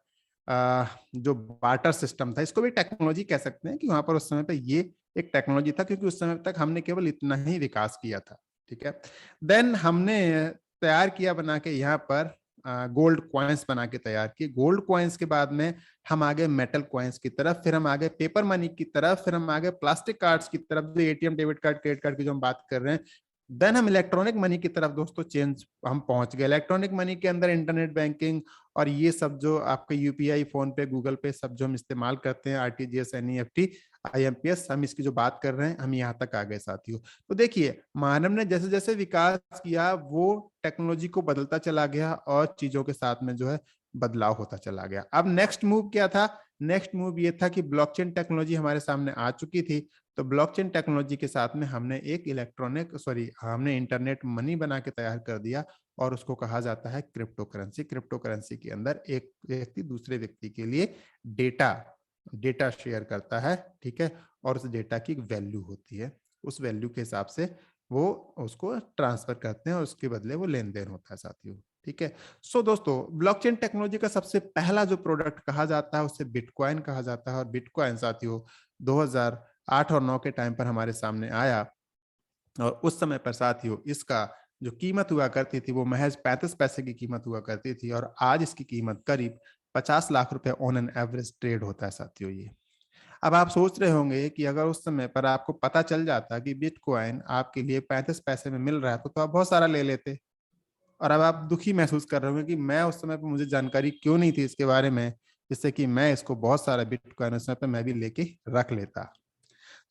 जो बार्टर सिस्टम था, इसको भी टेक्नोलॉजी कह सकते हैं कि वहां पर उस समय पे ये एक टेक्नोलॉजी था, क्योंकि उस समय तक हमने केवल इतना ही विकास किया था। ठीक है, देन हमने तैयार किया बना के यहाँ पर गोल्ड कॉइन्स बना के तैयार किए। गोल्ड कॉइन्स के बाद में हम आगे मेटल कॉइन्स की तरफ, फिर हम आगे पेपर मनी की तरफ, फिर हम आगे प्लास्टिक कार्ड्स की तरफ, जो ATM, debit card, credit card की जो हम बात कर रहे हैं। देन हम इलेक्ट्रॉनिक मनी की तरफ दोस्तों चेंज हम पहुंच गए। इलेक्ट्रॉनिक मनी के अंदर इंटरनेट बैंकिंग और ये सब जो आपके यूपीआई, फोन पे, गूगल पे सब जो हम इस्तेमाल करते हैं, आरटीजीएस, एनईएफटी, आईएमपीएस, हम इसकी जो बात कर रहे हैं हम यहाँ तक आ गए साथियों। तो देखिए मानव ने जैसे जैसे विकास किया वो टेक्नोलॉजी को बदलता चला गया और चीजों के साथ में जो है बदलाव होता चला गया। अब नेक्स्ट मूव क्या था? नेक्स्ट मूव ये था कि ब्लॉकचेन टेक्नोलॉजी हमारे सामने आ चुकी थी। तो ब्लॉकचेन टेक्नोलॉजी के साथ में हमने एक हमने इंटरनेट मनी बना के तैयार कर दिया और उसको कहा जाता है क्रिप्टो करेंसी। क्रिप्टो करेंसी के अंदर एक व्यक्ति दूसरे व्यक्ति के लिए डेटा शेयर करता है। ठीक है, और उस डेटा की वैल्यू होती है, उस वैल्यू के हिसाब से वो उसको ट्रांसफर करते हैं और उसके बदले वो लेन देन होता है साथियों। ठीक है, सो दोस्तों ब्लॉकचेन टेक्नोलॉजी का सबसे पहला जो प्रोडक्ट कहा जाता है उसे बिटकॉइन कहा जाता है। और बिटकॉइन साथियों 2008 और 9 के टाइम पर हमारे सामने आया और उस समय पर साथियों इसका जो कीमत हुआ करती थी वो महज 35 पैसे की कीमत हुआ करती थी और आज इसकी कीमत करीब 50 लाख रुपए ऑन एन एवरेज ट्रेड होता है साथियों। ये अब आप सोच रहे होंगे कि अगर उस समय पर आपको पता चल जाता कि बिटकॉइन आपके लिए 35 पैसे में मिल रहा है तो आप बहुत सारा ले लेते। और अब आप दुखी महसूस कर रहे होंगे कि मैं उस समय पर मुझे जानकारी क्यों नहीं थी इसके बारे में, जिससे कि मैं इसको बहुत सारा बिटकॉइन उस समय पर मैं भी लेके रख लेता।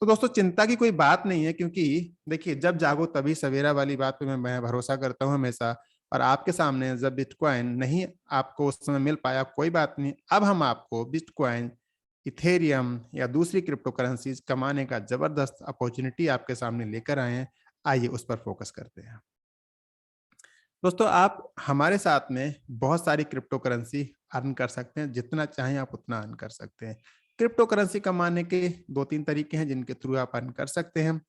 तो दोस्तों चिंता की कोई बात नहीं है, क्योंकि देखिए जब जागो तभी सवेरा वाली बात पे मैं भरोसा करता हूँ हमेशा। और आपके सामने जब बिटकॉइन नहीं आपको उस समय मिल पाया, कोई बात नहीं, अब हम आपको बिटकॉइन, इथेरियम या दूसरी क्रिप्टो करेंसीज कमाने का जबरदस्त अपॉर्चुनिटी आपके सामने लेकर आए हैं। आइए उस पर फोकस करते हैं। दोस्तों आप हमारे साथ में बहुत सारी क्रिप्टो करेंसी अर्न कर सकते हैं, जितना चाहें आप उतना अर्न कर सकते हैं। क्रिप्टो करेंसी कमाने के 2-3 तरीके हैं जिनके थ्रू आप अर्न कर सकते हैं।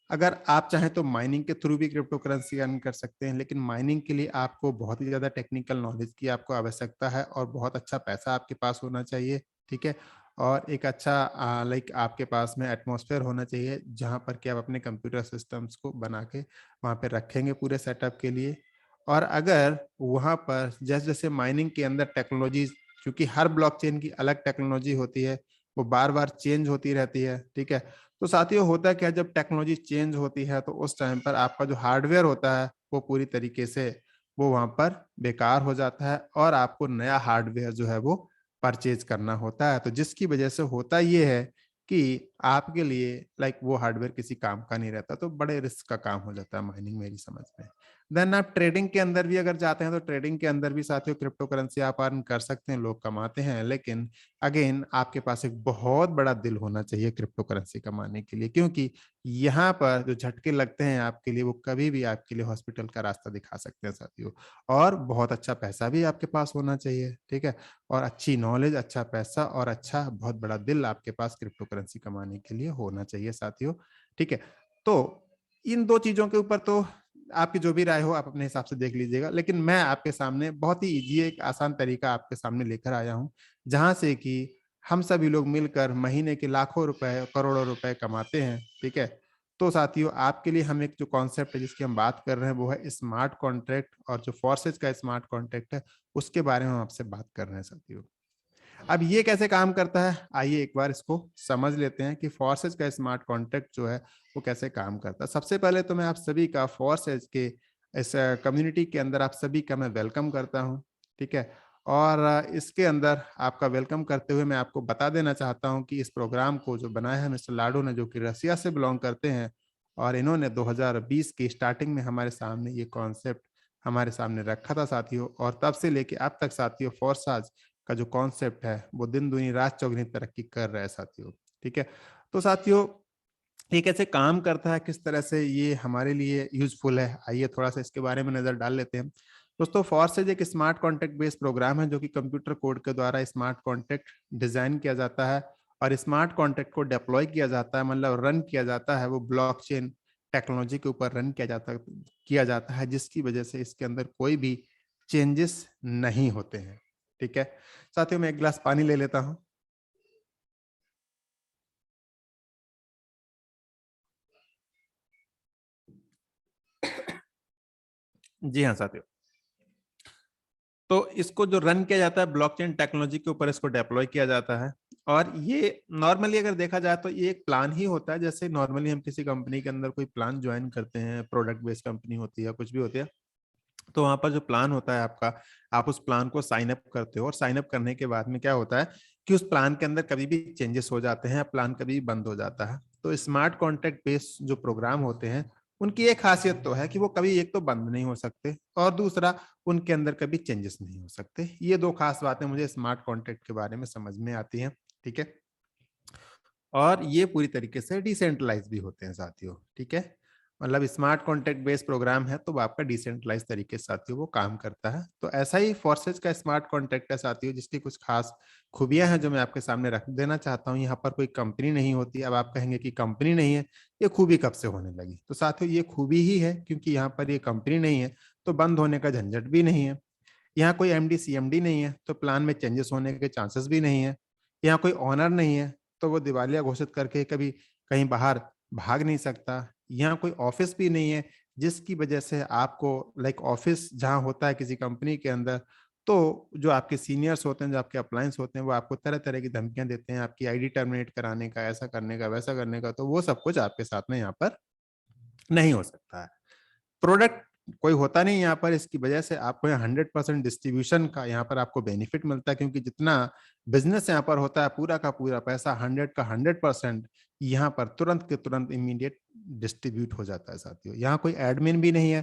अगर आप चाहें तो माइनिंग के थ्रू भी क्रिप्टो करेंसी अर्न कर सकते हैं, लेकिन माइनिंग के लिए आपको बहुत ही ज्यादा टेक्निकल नॉलेज की आपको आवश्यकता है और बहुत अच्छा पैसा आपके पास होना चाहिए। ठीक है, और एक अच्छा लाइक आपके पास में एटमॉस्फेयर होना चाहिए जहां पर कि आप अपने कंप्यूटर सिस्टम्स को बना के वहां पे रखेंगे पूरे सेटअप के लिए। और अगर वहां पर जैसे जैसे माइनिंग के अंदर टेक्नोलॉजी, क्योंकि हर ब्लॉकचेन की अलग टेक्नोलॉजी होती है, वो बार बार चेंज होती रहती है। ठीक है, तो साथियों होता क्या, जब टेक्नोलॉजी चेंज होती है तो उस टाइम पर आपका जो हार्डवेयर होता है वो पूरी तरीके से वो वहां पर बेकार हो जाता है और आपको नया हार्डवेयर जो है वो परचेज करना होता है। तो जिसकी वजह से होता ये है कि आपके लिए लाइक वो हार्डवेयर किसी काम का नहीं रहता, तो बड़े रिस्क का काम हो जाता है माइनिंग मेरी समझ में। देन आप ट्रेडिंग के अंदर भी अगर जाते हैं तो ट्रेडिंग के अंदर भी साथियों क्रिप्टो करेंसी आप अर्न कर सकते हैं, लोग कमाते हैं, लेकिन अगेन आपके पास एक बहुत बड़ा दिल होना चाहिए क्रिप्टो करेंसी कमाने के लिए, क्योंकि यहाँ पर जो झटके लगते हैं आपके लिए वो कभी भी आपके लिए हॉस्पिटल का रास्ता दिखा सकते हैं साथियों। और बहुत अच्छा पैसा भी आपके पास होना चाहिए। ठीक है, और अच्छी नॉलेज, अच्छा पैसा और अच्छा बहुत बड़ा दिल आपके पास क्रिप्टो करेंसी कमाने के लिए होना चाहिए साथियों। ठीक है, तो इन दो चीजों के ऊपर तो आपकी जो भी राय हो आप अपने हिसाब से देख लीजिएगा, लेकिन मैं आपके सामने बहुत ही इजी एक आसान तरीका आपके सामने लेकर आया हूं, जहां से कि हम सभी लोग मिलकर महीने के लाखों रुपए, करोड़ों रुपए कमाते हैं। ठीक है, तो साथियों आपके लिए हम एक जो कॉन्सेप्ट है जिसकी हम बात कर रहे हैं वो है स्मार्ट कॉन्ट्रैक्ट, और जो फोर्सेज का स्मार्ट कॉन्ट्रैक्ट है उसके बारे में हम आपसे बात कर रहे हैं साथियों। अब ये कैसे काम करता है, आइए एक बार इसको समझ लेते हैं कि फोर्सेज का स्मार्ट कॉन्ट्रैक्ट जो है वो कैसे काम करता है। सबसे पहले तो मैं आप सभी का फोर्सेज के इस कम्युनिटी के अंदर आप सभी का मैं वेलकम करता हूं। ठीक है, और इसके अंदर आपका वेलकम करते हुए मैं आपको बता देना चाहता हूं कि इस प्रोग्राम को जो बनाया है मिस्टर लाडो ने, जो कि रसिया से बिलोंग करते हैं, और इन्होंने 2020 की स्टार्टिंग में हमारे सामने ये कॉन्सेप्ट हमारे सामने रखा था साथियों, और तब से लेके अब तक साथियों फोर्साज का जो कॉन्सेप्ट है वो दिन दुनी रात चौगुनी तरक्की कर रहा है साथियों। ठीक है, तो साथियों ये कैसे काम करता है, किस तरह से ये हमारे लिए यूजफुल है, आइए थोड़ा सा इसके बारे में नजर डाल लेते हैं। दोस्तों फोर्सेज एक स्मार्ट कॉन्ट्रैक्ट बेस्ड प्रोग्राम है जो कि कंप्यूटर कोड के द्वारा स्मार्ट कॉन्ट्रैक्ट डिजाइन किया जाता है और स्मार्ट कॉन्ट्रैक्ट को डिप्लॉय किया जाता है, मतलब रन किया जाता है, वो ब्लॉकचेन टेक्नोलॉजी के ऊपर रन किया जाता है, जिसकी वजह से इसके अंदर कोई भी चेंजेस नहीं होते हैं। ठीक है साथियों, मैं एक गिलास पानी ले लेता हूं। जी हाँ साथियों, तो इसको जो रन किया जाता है ब्लॉकचेन टेक्नोलॉजी के ऊपर, इसको डिप्लॉय किया जाता है। और ये नॉर्मली अगर देखा जाए तो ये एक प्लान ही होता है, जैसे नॉर्मली हम किसी कंपनी के अंदर कोई प्लान ज्वाइन करते हैं, प्रोडक्ट बेस्ड कंपनी होती है, कुछ भी होती है, तो वहां पर जो प्लान होता है आपका, आप उस प्लान को साइन अप करते हो, और साइन अप करने के बाद में क्या होता है कि उस प्लान के अंदर कभी भी चेंजेस हो जाते हैं, प्लान कभी भी बंद हो जाता है। तो स्मार्ट कॉन्ट्रैक्ट बेस्ड जो प्रोग्राम होते हैं, उनकी एक खासियत तो है कि वो कभी एक तो बंद नहीं हो सकते, और दूसरा उनके अंदर कभी चेंजेस नहीं हो सकते। ये दो खास बातें मुझे स्मार्ट कॉन्ट्रैक्ट के बारे में समझ में आती हैं। ठीक है, और ये पूरी तरीके से डिसेंट्रलाइज भी होते हैं साथियों। ठीक है, मतलब स्मार्ट कॉन्ट्रैक्ट बेस्ड प्रोग्राम है तो वो आपका डिसेंट्रलाइज तरीके से साथियों वो काम करता है। तो ऐसा ही फोर्सेज का स्मार्ट कॉन्ट्रैक्ट है साथियों, जिसकी कुछ खास खूबियां हैं जो मैं आपके सामने रख देना चाहता हूँ। यहाँ पर कोई कंपनी नहीं होती। अब आप कहेंगे कि कंपनी नहीं है, ये खूबी कब से होने लगी? तो साथियों ये खूबी ही है, क्योंकि यहाँ पर ये कंपनी नहीं है तो बंद होने का झंझट भी नहीं है। यहाँ कोई एमडी सीएमडी नहीं है तो प्लान में चेंजेस होने के चांसेस भी नहीं है। यहाँ कोई ऑनर नहीं है तो वो दिवालिया घोषित करके कभी कहीं बाहर भाग नहीं सकता। यहाँ कोई ऑफिस भी नहीं है जिसकी वजह से आपको, लाइक ऑफिस जहाँ होता है किसी कंपनी के अंदर, तो जो आपके सीनियर्स होते हैं, जो आपके अप्लायंस होते हैं, वो आपको तरह तरह की धमकियां देते हैं, आपकी आईडी टर्मिनेट कराने का, ऐसा करने का, वैसा करने का। तो वो सब कुछ आपके साथ में यहाँ पर नहीं हो सकता है। प्रोडक्ट कोई होता नहीं यहाँ पर, इसकी वजह से आपको यहाँ 100% डिस्ट्रीब्यूशन का यहाँ पर आपको बेनिफिट मिलता है, क्योंकि जितना बिजनेस यहाँ पर होता है पूरा का पूरा पैसा 100 का 100% यहाँ पर तुरंत के तुरंत इमीडिएट डिस्ट्रीब्यूट हो जाता है साथियों। यहाँ कोई एडमिन भी नहीं है,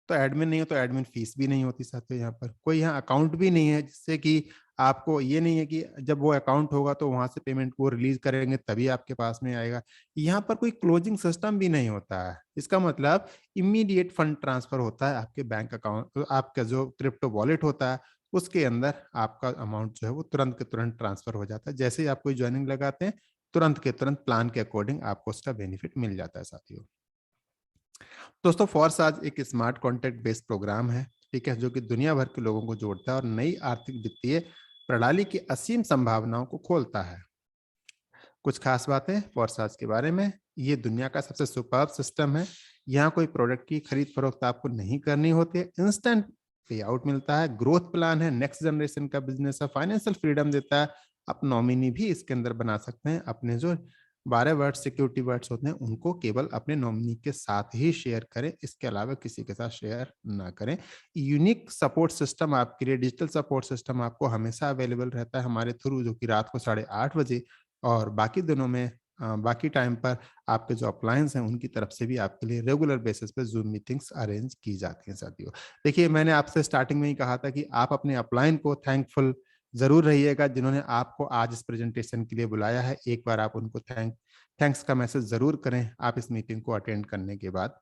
तो एडमिन नहीं हो तो एडमिन फीस भी नहीं होती साथियों। यहाँ पर कोई यहाँ अकाउंट भी नहीं है, जिससे कि आपको ये नहीं है कि जब वो अकाउंट होगा तो वहां से पेमेंट को रिलीज करेंगे तभी आपके पास में आएगा। यहाँ पर कोई क्लोजिंग सिस्टम भी नहीं होता है। इसका मतलब इमीडिएट फंड ट्रांसफर होता है आपके बैंक अकाउंट, आपका जो क्रिप्टो वॉलेट होता है उसके अंदर आपका अमाउंट जो है वो तुरंत के तुरंत ट्रांसफर हो जाता है। जैसे ही आप कोई ज्वाइनिंग लगाते हैं तुरंत के तुरंत प्लान के अकॉर्डिंग आपको उसका बेनिफिट मिल जाता है साथियों। दोस्तों फोर्स आज एक स्मार्ट कॉन्ट्रैक्ट बेस्ड प्रोग्राम है, ठीक है, जो कि दुनिया भर के लोगों को जोड़ता है और नई आर्थिक वित्तीय प्रणाली की असीम संभावनाओं को खोलता है। कुछ खास बातें फोर्साज के बारे में, ये दुनिया का सबसे सुपर्ब सिस्टम है। यहाँ कोई प्रोडक्ट की खरीद फरोख्त आपको नहीं करनी होती है, इंस्टेंट पे आउट मिलता है, ग्रोथ प्लान है, नेक्स्ट जनरेशन का बिजनेस है, फाइनेंशियल फ्रीडम देता है। आप नॉमिनी भी इसके अंदर बना सकते हैं। अपने जो 12 वर्ड सिक्योरिटी वर्ड्स होते हैं उनको केवल अपने नॉमिनी के साथ ही शेयर करें, इसके अलावा किसी के साथ शेयर ना करें। यूनिक सपोर्ट सिस्टम आपके लिए, डिजिटल सपोर्ट सिस्टम आपको हमेशा अवेलेबल रहता है हमारे थ्रू, जो कि रात को 8:30 बजे और बाकी दिनों में बाकी टाइम पर आपके जो अप्लायंस हैं उनकी तरफ से भी आपके लिए रेगुलर बेसिस पे जूम मीटिंग्स अरेंज की जाती हैं साथियों। देखिए मैंने आपसे स्टार्टिंग में ही कहा था कि आप अपने अपलायन को थैंकफुल जरूर रहिएगा, जिन्होंने आपको आज इस प्रेजेंटेशन के लिए बुलाया है। एक बार आप उनको थैंक्स का मैसेज जरूर करें आप इस मीटिंग को अटेंड करने के बाद।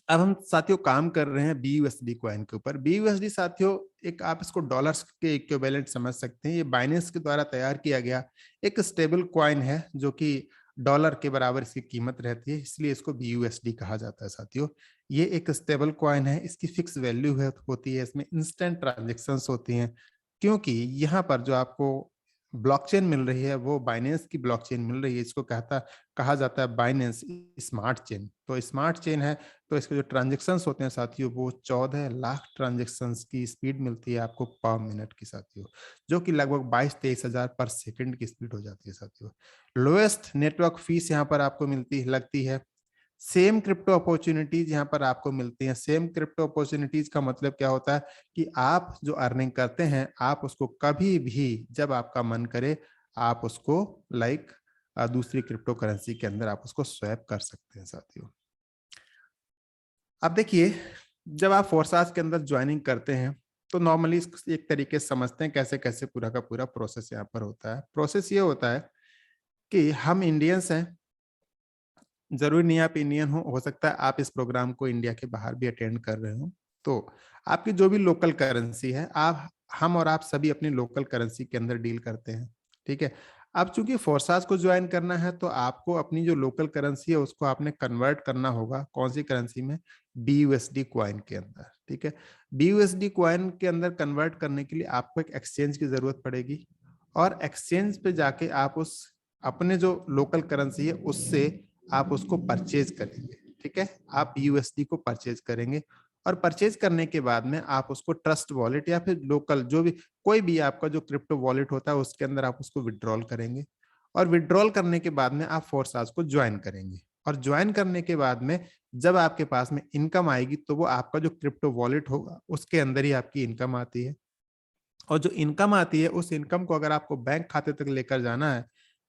अब हम साथियों काम कर रहे हैं BUSD कॉइन के ऊपर। BUSD साथियों एक आप इसको डॉलर्स के इक्विवेलेंट समझ सकते हैं। ये बाइनेंस के द्वारा तैयार किया गया एक स्टेबल कॉइन है, जो कि डॉलर के बराबर इसकी कीमत रहती है, इसलिए इसको BUSD कहा जाता है साथियों। ये एक स्टेबल कॉइन है, इसकी फिक्स वैल्यू होती है, इसमें इंस्टेंट ट्रांजेक्शन्स होती हैं, क्योंकि यहाँ पर जो आपको ब्लॉकचेन मिल रही है वो बाइनेंस की ब्लॉकचेन मिल रही है। इसको कहा जाता है बाइनेंस स्मार्ट चेन। तो स्मार्ट चेन है तो इसके जो ट्रांजेक्शन्स होते हैं साथियों वो 14 लाख ट्रांजेक्शन्स की स्पीड मिलती है आपको पर मिनट की साथियों, जो कि लगभग 22-23 हजार पर सेकंड की स्पीड हो जाती है साथियों। लोएस्ट नेटवर्क फीस यहाँ पर आपको लगती है। सेम क्रिप्टो अपॉर्चुनिटीज यहाँ पर आपको मिलती हैं। सेम क्रिप्टो अपॉर्चुनिटीज का मतलब क्या होता है कि आप जो अर्निंग करते हैं आप उसको कभी भी जब आपका मन करे आप उसको दूसरी क्रिप्टो करेंसी के अंदर आप उसको स्वैप कर सकते हैं साथियों। अब देखिए जब आप फोर्सास के अंदर ज्वाइनिंग करते हैं तो नॉर्मली एक तरीके से समझते हैं कैसे कैसे पूरा का पूरा प्रोसेस यहाँ पर होता है। प्रोसेस ये होता है कि हम इंडियंस हैं, जरूरी नहीं आप इंडियन हो सकता है आप इस प्रोग्राम को इंडिया के बाहर भी अटेंड कर रहे हो। तो आपकी जो भी लोकल करेंसी है हम और आप सभी अपनी लोकल करेंसी के अंदर डील करते हैं, ठीक है। अब चूंकि फोर्साज को ज्वाइन करना है तो आपको अपनी जो लोकल करेंसी है उसको आपने कन्वर्ट करना होगा। कौन सी करेंसी में? BUSD कॉइन के अंदर। ठीक है, BUSD कॉइन के अंदर कन्वर्ट करने के लिए आपको एक एक्सचेंज की जरूरत पड़ेगी, और एक्सचेंज पे जाके आप उस अपने जो लोकल करेंसी है उससे आप उसको परचेज करेंगे। ठीक है, आप BUSD को परचेज करेंगे, और परचेज करने के बाद में आप उसको ट्रस्ट वॉलेट या फिर लोकल जो भी कोई भी आपका जो क्रिप्टो वॉलेट होता है उसके अंदर आप उसको विड्रॉल करेंगे, और विड्रॉल करने के बाद में आप फोर्साज को ज्वाइन करेंगे। और ज्वाइन करने के बाद में जब आपके पास में इनकम आएगी तो वो आपका जो क्रिप्टो वॉलेट होगा उसके अंदर ही आपकी इनकम आती है। और जो इनकम आती है उस इनकम को अगर आपको बैंक खाते तक लेकर जाना है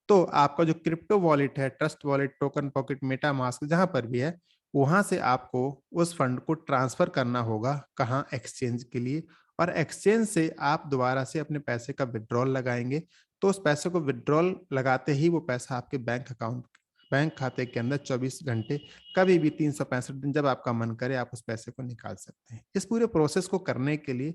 तो आपका जो क्रिप्टो वॉलेट है, trust wallet, token pocket, Meta mask, जहां पर भी है वहां से आपको उस फंड को ट्रांसफर करना होगा। कहाँ? एक्सचेंज के लिए। और एक्सचेंज से आप दोबारा से अपने पैसे का विड्रॉल लगाएंगे, तो उस पैसे को विड्रॉल लगाते ही वो पैसा आपके बैंक खाते के अंदर 24 घंटे कभी भी 365 दिन जब आपका मन करे आप उस पैसे को निकाल सकते हैं। इस पूरे प्रोसेस को करने के लिए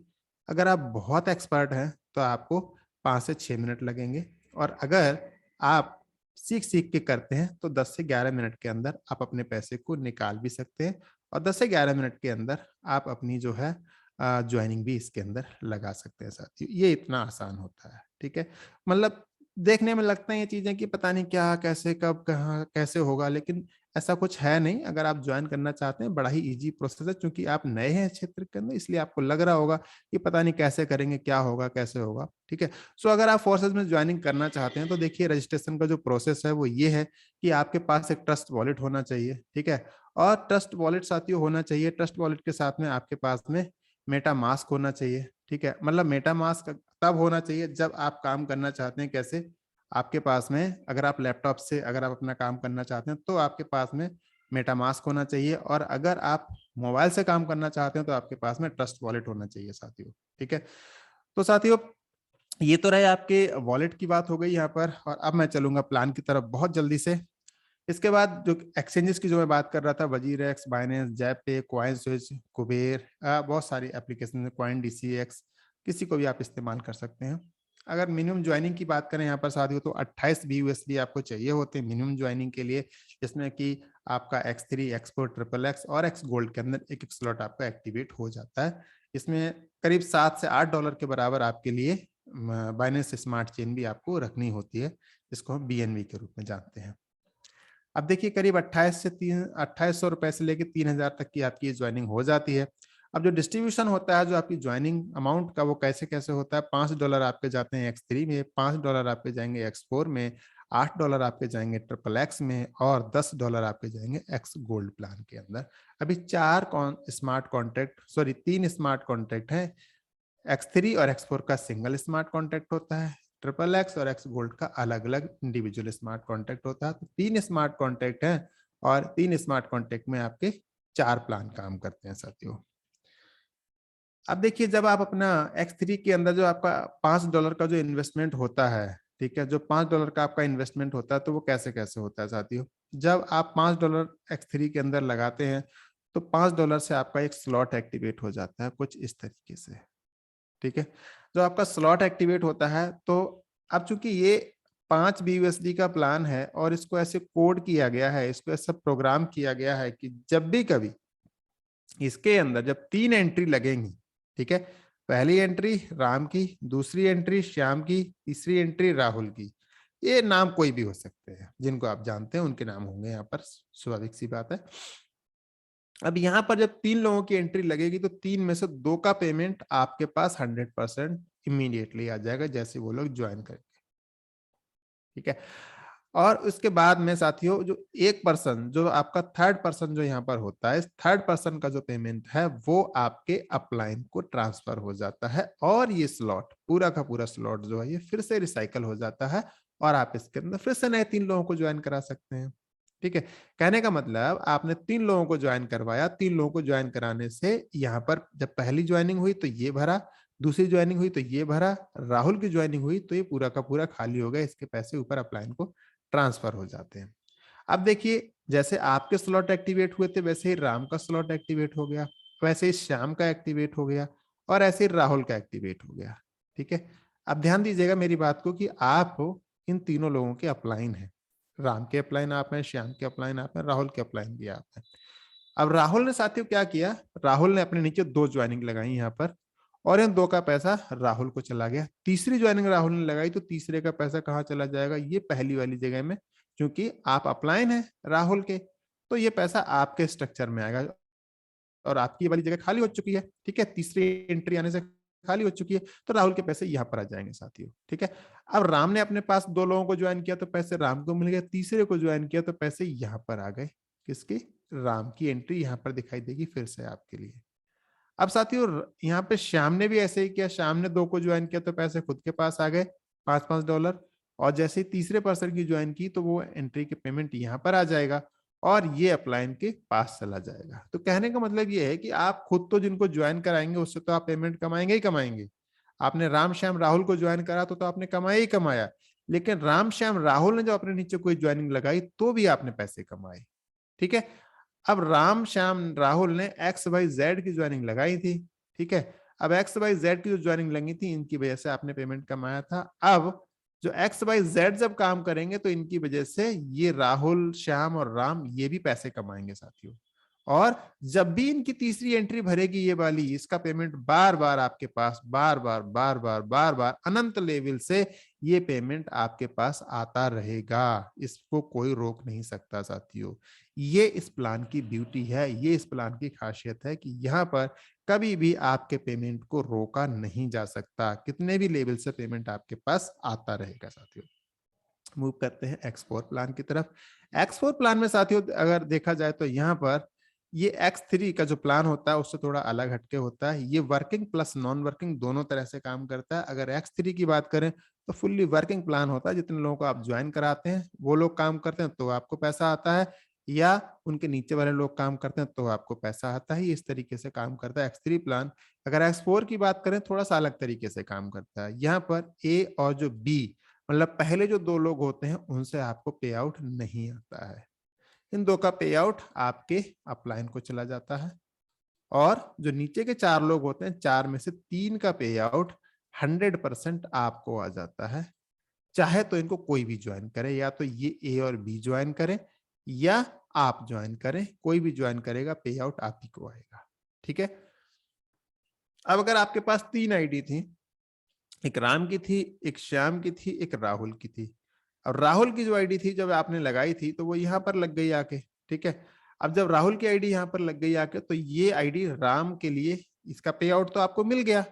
अगर आप बहुत एक्सपर्ट हैं तो आपको 5 से 6 मिनट लगेंगे, और अगर आप सीख सीख के करते हैं तो 10 से 11 मिनट के अंदर आप अपने पैसे को निकाल भी सकते हैं, और 10 से 11 मिनट के अंदर आप अपनी जो है ज्वाइनिंग भी इसके अंदर लगा सकते हैं साथियों। ये इतना आसान होता है। ठीक है, मतलब देखने में लगता है ये चीजें कि पता नहीं क्या, कैसे, कब, कहाँ, कैसे होगा, लेकिन ऐसा कुछ है नहीं। अगर आप ज्वाइन करना चाहते हैं, बड़ा ही इजी प्रोसेस है। क्योंकि आप नए हैं क्षेत्र के अंदर इसलिए आपको लग रहा होगा कि पता नहीं कैसे करेंगे, क्या होगा, कैसे होगा। ठीक है, सो अगर आप फोर्सेज में ज्वाइनिंग करना चाहते हैं तो देखिए रजिस्ट्रेशन का जो प्रोसेस है वो ये है कि आपके पास एक ट्रस्ट वॉलेट होना चाहिए। ठीक है, और ट्रस्ट वॉलेट साथियों होना चाहिए। ट्रस्ट वॉलेट के साथ में आपके पास में मेटा मास्क होना चाहिए। ठीक है, मतलब मेटा मास्क तब होना चाहिए जब आप काम करना चाहते हैं। कैसे? आपके पास में अगर आप लैपटॉप से अगर आप अपना काम करना चाहते हैं तो आपके पास में मेटामास्क होना चाहिए, और अगर आप मोबाइल से काम करना चाहते हैं तो आपके पास में ट्रस्ट वॉलेट होना चाहिए साथियों। ठीक है, तो साथियों ये तो रहे आपके वॉलेट की बात हो गई यहाँ पर, और अब मैं चलूंगा प्लान की तरफ बहुत जल्दी से। इसके बाद जो एक्सचेंजेस की जो मैं बात कर रहा था, वजीरेक्स, बाइनेंस, जैपे, कॉइन स्विच, कुबेर, बहुत सारी एप्लीकेशन है, कॉइन DCX, किसी को भी आप इस्तेमाल कर सकते हैं। अगर मिनिमम ज्वाइनिंग की बात करें यहाँ पर साथियों तो 28 BUSD आपको चाहिए होते हैं मिनिमम ज्वाइनिंग के लिए, जिसमें कि आपका X3, X4, XXX और X गोल्ड के अंदर एक एक स्लॉट आपका एक्टिवेट हो जाता है। इसमें करीब $7 से $8 के बराबर आपके लिए बाइनेंस स्मार्ट चेन भी आपको रखनी होती है, जिसको हम BNB के रूप में जानते हैं। अब देखिए करीब 2800 रुपए से लेकर 3000 तक की आपकी ज्वाइनिंग हो जाती है। अब जो डिस्ट्रीब्यूशन होता है जो आपकी ज्वाइनिंग अमाउंट का, वो कैसे कैसे होता है। $5 आपके जाते हैं X3 में, $5 आपके जाएंगे X4 में, $8 आपके जाएंगे XXX में, और $10 आपके जाएंगे X गोल्ड प्लान के अंदर। अभी तीन स्मार्ट कॉन्ट्रैक्ट हैं। X3 और X4 का सिंगल स्मार्ट कॉन्ट्रैक्ट होता है, XXX और X गोल्ड का अलग अलग इंडिविजुअल स्मार्ट कॉन्ट्रैक्ट होता है। तो 3 स्मार्ट कॉन्ट्रैक्ट हैं, और 3 स्मार्ट कॉन्ट्रैक्ट में आपके 4 प्लान काम करते हैं साथियों। अब देखिए जब आप अपना X3 के अंदर जो आपका $5 का जो इन्वेस्टमेंट होता है, ठीक है, जो $5 का आपका इन्वेस्टमेंट होता है, तो वो कैसे कैसे होता है साथियों। जब आप $5 X3 के अंदर लगाते हैं तो $5 से आपका एक स्लॉट एक्टिवेट हो जाता है कुछ इस तरीके से। ठीक है, जो आपका स्लॉट एक्टिवेट होता है, तो अब चूंकि ये 5 BUSD का प्लान है और इसको ऐसे कोड किया गया है, इसको ऐसा प्रोग्राम किया गया है कि जब भी कभी इसके अंदर जब 3 एंट्री लगेंगी, ठीक है, पहली एंट्री राम की, दूसरी एंट्री श्याम की, तीसरी एंट्री राहुल की, ये नाम कोई भी हो सकते हैं, जिनको आप जानते हैं उनके नाम होंगे यहाँ पर, स्वाभाविक सी बात है। अब यहाँ पर जब 3 लोगों की एंट्री लगेगी तो 3 में से 2 का पेमेंट आपके पास 100% इमीडिएटली आ जाएगा जैसे वो लोग ज्वाइन करेंगे। ठीक है, और उसके बाद में साथियों जो एक पर्सन, जो आपका थर्ड पर्सन जो यहाँ पर होता है, इस थर्ड पर्सन का जो पेमेंट है वो आपके अपलाइन को ट्रांसफर हो जाता है, और ये स्लॉट पूरा का पूरा स्लॉट जो है ये फिर से रिसाइकल हो जाता है, और आप इसके अंदर फिर से नए 3 लोगों को ज्वाइन करा सकते हैं। ठीक है, कहने का मतलब आपने 3 लोगों को ज्वाइन करवाया, 3 लोगों को ज्वाइन कराने से यहाँ पर जब पहली ज्वाइनिंग हुई तो ये भरा, दूसरी ज्वाइनिंग हुई तो ये भरा, राहुल की ज्वाइनिंग हुई तो ये पूरा का पूरा खाली हो गया, इसके पैसे ऊपर अपलाइन को ट्रांसफर हो जाते हैं। अब देखिए जैसे आपके स्लॉट एक्टिवेट हुए थे वैसे ही राम का स्लॉट एक्टिवेट हो गया, वैसे ही श्याम का एक्टिवेट हो गया, और ऐसे ही राहुल का एक्टिवेट हो गया। ठीक है, अब ध्यान दीजिएगा मेरी बात को कि आप इन तीनों लोगों के अपलाइन है। राम के अपलाइन आप हैं, श्याम के अपलाइन आप हैं, राहुल के अपलाइन भी आप हैं। अब राहुल ने साथियों क्या किया, राहुल ने अपने नीचे 2 ज्वाइनिंग लगाई यहाँ पर, और इन 2 का पैसा राहुल को चला गया। तीसरी ज्वाइनिंग राहुल ने लगाई तो तीसरे का पैसा कहाँ चला जाएगा, ये पहली वाली जगह में, क्योंकि आप अपलाइन है राहुल के, तो ये पैसा आपके स्ट्रक्चर में आएगा और आपकी वाली जगह खाली हो चुकी है। ठीक है, तीसरी एंट्री आने से खाली हो चुकी है, तो राहुल के पैसे यहाँ पर आ जाएंगे साथियों। ठीक है, अब राम ने अपने पास 2 लोगों को ज्वाइन किया तो पैसे राम को मिल गए, तीसरे को ज्वाइन किया तो पैसे यहाँ पर आ गए। किसकी, राम की एंट्री यहाँ पर दिखाई देगी फिर से आपके लिए। अब साथियों यहाँ पे श्याम ने भी ऐसे ही किया, श्याम ने 2 को ज्वाइन किया तो पैसे खुद के पास आ गए $5-5, और जैसे ही तीसरे पर्सन की ज्वाइन की तो वो एंट्री के पेमेंट यहाँ पर आ जाएगा और ये अपलाइन के पास चला जाएगा। तो कहने का मतलब ये है कि आप खुद तो जिनको ज्वाइन कराएंगे उससे तो आप पेमेंट कमाएंगे ही कमाएंगे। आपने राम श्याम राहुल को ज्वाइन करा तो आपने कमाया ही कमाया, लेकिन राम श्याम राहुल ने जो अपने नीचे कोई ज्वाइनिंग लगाई तो भी आपने पैसे कमाए। ठीक है, अब राम श्याम राहुल ने XYZ की ज्वाइनिंग लगाई थी। ठीक है, अब XYZ की जो ज्वाइनिंग लगी थी इनकी वजह से आपने पेमेंट कमाया था। अब जो XYZ जब काम करेंगे तो इनकी वजह से ये राहुल श्याम और राम ये भी पैसे कमाएंगे साथियों, और जब भी इनकी तीसरी एंट्री भरेगी ये वाली, इसका पेमेंट बार बार आपके पास बार बार अनंत लेवल से ये पेमेंट आपके पास आता रहेगा। इसको कोई रोक नहीं सकता साथियों। ये इस प्लान की ब्यूटी है, ये इस प्लान की खासियत है कि यहाँ पर कभी भी आपके पेमेंट को रोका नहीं जा सकता, कितने भी लेवल से पेमेंट आपके पास आता रहेगा साथियों। मूव करते हैं X4 प्लान की तरफ। X4 प्लान में साथियों अगर देखा जाए तो यहाँ पर ये X3 का जो प्लान होता है उससे थोड़ा अलग हटके होता है। ये वर्किंग प्लस नॉन वर्किंग दोनों तरह से काम करता है। अगर X3 की बात करें तो फुल्ली वर्किंग प्लान होता है, जितने लोगों को आप ज्वाइन कराते हैं वो लोग काम करते हैं तो आपको पैसा आता है, या उनके नीचे वाले लोग काम करते हैं तो आपको पैसा आता है। इस तरीके से काम करता है X3 प्लान। अगर X4 की बात करें थोड़ा सा अलग तरीके से काम करता है। यहाँ पर A और जो B मतलब पहले जो 2 लोग होते हैं उनसे आपको पे आउट नहीं आता है। इन 2 का पे आउट आपके अपलाइन को चला जाता है, और जो नीचे के 4 लोग होते हैं 4 में से 3 का पे आउट 100% आपको आ जाता है। चाहे तो इनको कोई भी ज्वाइन करे, या तो ये ए और बी ज्वाइन करें या आप ज्वाइन करें, कोई भी ज्वाइन करेगा पे आउट आप ही को आएगा। ठीक है, अब अगर आपके पास 3 आईडी थी, एक राम की थी, एक श्याम की थी, एक राहुल की थी। अब राहुल की जो आईडी थी जब आपने लगाई थी तो वो यहाँ पर लग गई आके। ठीक है, अब जब राहुल की आईडी यहाँ पर लग गई आके तो ये आईडी राम के लिए, इसका पे आउट तो आपको मिल गया,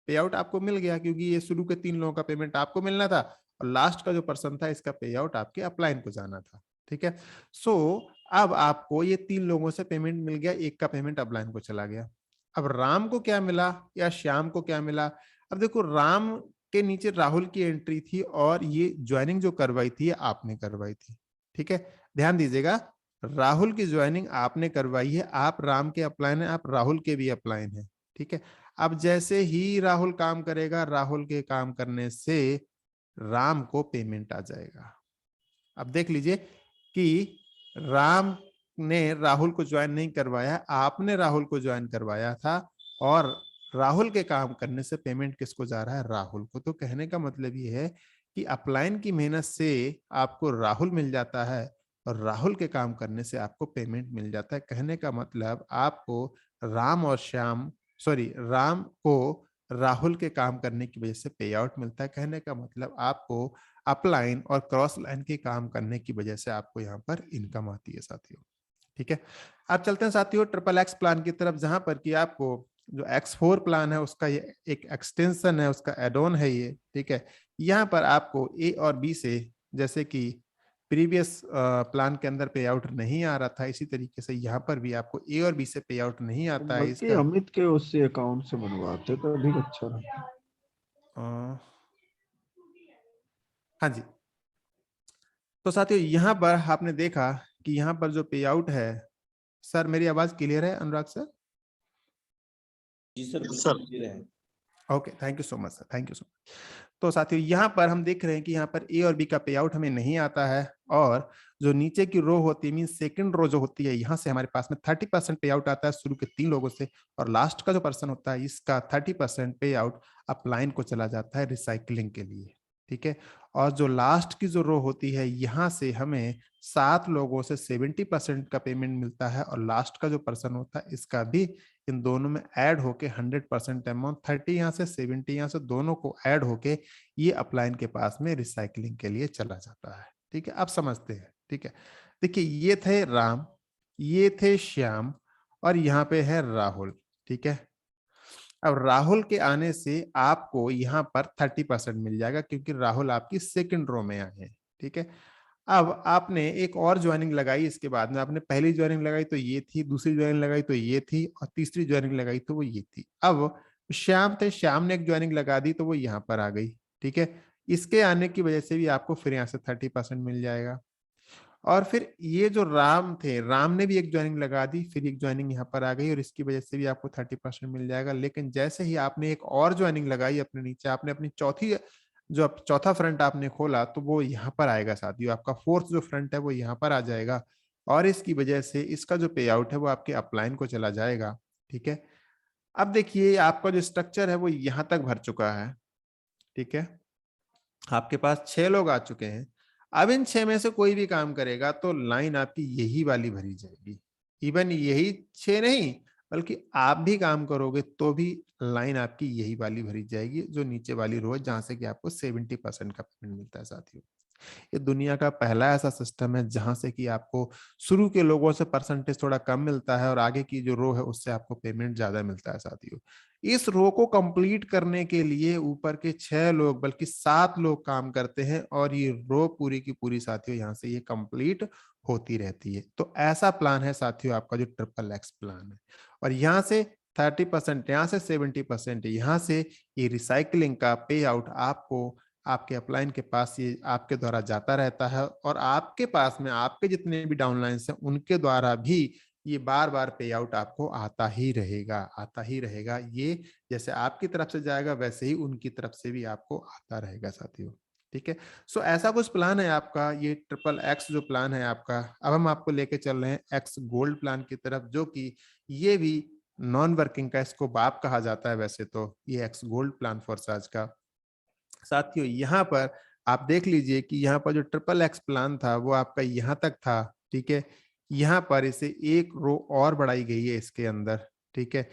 पे आउट आपको मिल गया क्योंकि ये शुरू के 3 लोगों का पेमेंट आपको मिलना था, और लास्ट का जो पर्सन था इसका पे आउट आपके अपलाइन को जाना था। ठीक है, सो अब आपको ये 3 लोगों से पेमेंट मिल गया, एक का पेमेंट अपलाइन को चला गया। अब राम को क्या मिला या श्याम को क्या मिला, अब देखो राम के नीचे राहुल की एंट्री थी और ये ज्वाइनिंग जो करवाई थी आपने करवाई थी। ठीक है, ध्यान दीजिएगा, राहुल की ज्वाइनिंग आपने करवाई है, आप राम के अपलाइन है, आप राहुल के भी अपलाइन है। ठीक है, अब जैसे ही राहुल काम करेगा, राहुल के काम करने से राम को पेमेंट आ जाएगा। अब देख लीजिए कि राम ने राहुल को ज्वाइन नहीं करवाया, आपने राहुल को ज्वाइन करवाया था, और राहुल के काम करने से पेमेंट किसको जा रहा है, राहुल को। तो कहने का मतलब ये है कि अपलाइन की मेहनत से आपको राहुल मिल जाता है और राहुल के काम करने से आपको पेमेंट मिल जाता है। कहने का मतलब आपको राम और श्याम राम को राहुल के काम करने की वजह से पे आउट मिलता है। कहने का मतलब आपको अपलाइन और क्रॉस लाइन के काम करने की वजह से आपको यहाँ पर इनकम आती है साथियों। ठीक है, आप चलते हैं साथियों XXX प्लान की तरफ, जहां पर कि आपको जो X4 प्लान है उसका ये एक एक्सटेंशन है, उसका एड ऑन है ये। ठीक है, यहाँ पर आपको A और B से, जैसे कि प्रीवियस प्लान के अंदर पे आउट नहीं आ रहा था, इसी तरीके से यहाँ पर भी आपको A और B से पे आउट नहीं आता है। बल्कि इसका अमित के उससे अकाउंट से बनवाते तो अधिक अच्छा रहता। हाँ जी, तो साथियों यहाँ पर आपने देखा कि यहाँ पर जो पे आउट है, सर मेरी आवाज क्लियर है अनुराग सर? जी सर, बिल्कुल क्लियर है। Okay, thank you so much sir, thank you so much. तो साथियों यहाँ पर हम देख रहे हैं कि यहाँ पर ए और बी का पे आउट हमें नहीं आता है, और जो नीचे की रो होती है, मीन सेकंड रो जो होती है, यहाँ से हमारे पास में 30% पे आउट आता है शुरू के 3 लोगों से, और लास्ट का जो पर्सन होता है इसका 30% पे आउट अपलाइन को चला जाता है रिसाइकलिंग के लिए। ठीक है। और जो लास्ट की जो रो होती है, यहाँ से हमें 7 लोगों से 70% का पेमेंट मिलता है, और लास्ट का जो पर्सन होता है इसका भी इन दोनों में ऐड होके 100% अमाउंट 30 यहाँ से 70 यहाँ से दोनों को ऐड होके ये अपलाइन के पास में रिसाइकलिंग के लिए चला जाता है। ठीक है, आप समझते हैं। ठीक है, देखिए ये थे राम, ये थे श्याम, और यहाँ पे है राहुल। ठीक है, अब राहुल के आने से आपको यहाँ पर 30% मिल जाएगा, क्योंकि राहुल आपकी सेकंड रो में आए हैं। ठीक है, अब आपने एक और ज्वाइनिंग लगाई, इसके बाद में आपने पहली ज्वाइनिंग लगाई तो ये थी, दूसरी ज्वाइनिंग लगाई तो ये थी, और तीसरी ज्वाइनिंग लगाई तो वो ये थी। अब श्याम थे, श्याम ने एक ज्वाइनिंग लगा दी तो वो यहाँ पर आ गई। ठीक है, इसके आने की वजह से भी आपको फिर यहाँ से 30% मिल जाएगा। और फिर ये जो राम थे, राम ने भी एक ज्वाइनिंग लगा दी, फिर एक ज्वाइनिंग यहाँ पर आ गई, और इसकी वजह से भी आपको 30% मिल जाएगा। लेकिन जैसे ही आपने एक और ज्वाइनिंग लगाई अपने नीचे, आपने अपनी चौथा फ्रंट आपने खोला, तो वो यहाँ पर आएगा साथियों, आपका फोर्थ जो फ्रंट है वो यहाँ पर आ जाएगा, और इसकी वजह से इसका जो पे आउट है वो आपके अपलाइन को चला जाएगा। ठीक है, अब देखिए आपका जो स्ट्रक्चर है वो यहाँ तक भर चुका है। ठीक है, आपके पास 6 लोग आ चुके हैं। अब इन 6 में से कोई भी काम करेगा तो लाइन आपकी यही वाली भरी जाएगी। इवन यही 6 नहीं, बल्कि आप भी काम करोगे तो भी लाइन आपकी यही वाली भरी जाएगी, जो नीचे वाली रो है, जहां से कि आपको 70% का पेमेंट मिलता है साथियों। ये दुनिया का पहला ऐसा सिस्टम है जहां से कि आपको शुरू के लोगों से परसेंटेज थोड़ा कम मिलता है, और आगे की जो रो है उससे आपको पेमेंट ज्यादा मिलता है साथियों। इस रो को कंप्लीट करने के लिए ऊपर के 6 लोग बल्कि 7 लोग काम करते हैं, और ये रो पूरी की पूरी साथियों यहाँ से ये कंप्लीट होती रहती है। तो ऐसा प्लान है साथियों आपका जो ट्रिपल एक्स प्लान है। और यहाँ से 30%, यहाँ से 70%, यहाँ से ये रिसाइकलिंग का पे आउट आपको आपके अपलाइन के पास ये आपके द्वारा जाता रहता है, और आपके पास में आपके जितने भी डाउनलाइंस हैं उनके द्वारा भी ये बार बार पे आउट आपको आता ही रहेगा, आता ही रहेगा। ये जैसे आपकी तरफ से जाएगा वैसे ही उनकी तरफ से भी आपको आता रहेगा साथियों। ठीक है, सो ऐसा कुछ प्लान है आपका, ये ट्रिपल एक्स जो प्लान है आपका। अब हम आपको लेके चल रहे हैं एक्स गोल्ड प्लान की तरफ, जो कि ये भी नॉन वर्किंग का इसको बाप कहा जाता है वैसे तो, ये x gold plan for search का। साथियों यहाँ पर आप देख लीजिए कि यहाँ पर जो ट्रिपल एक्स प्लान था वो आपका यहाँ तक था। ठीक है, यहाँ पर इसे एक रो और बढ़ाई गई है इसके अंदर। ठीक है,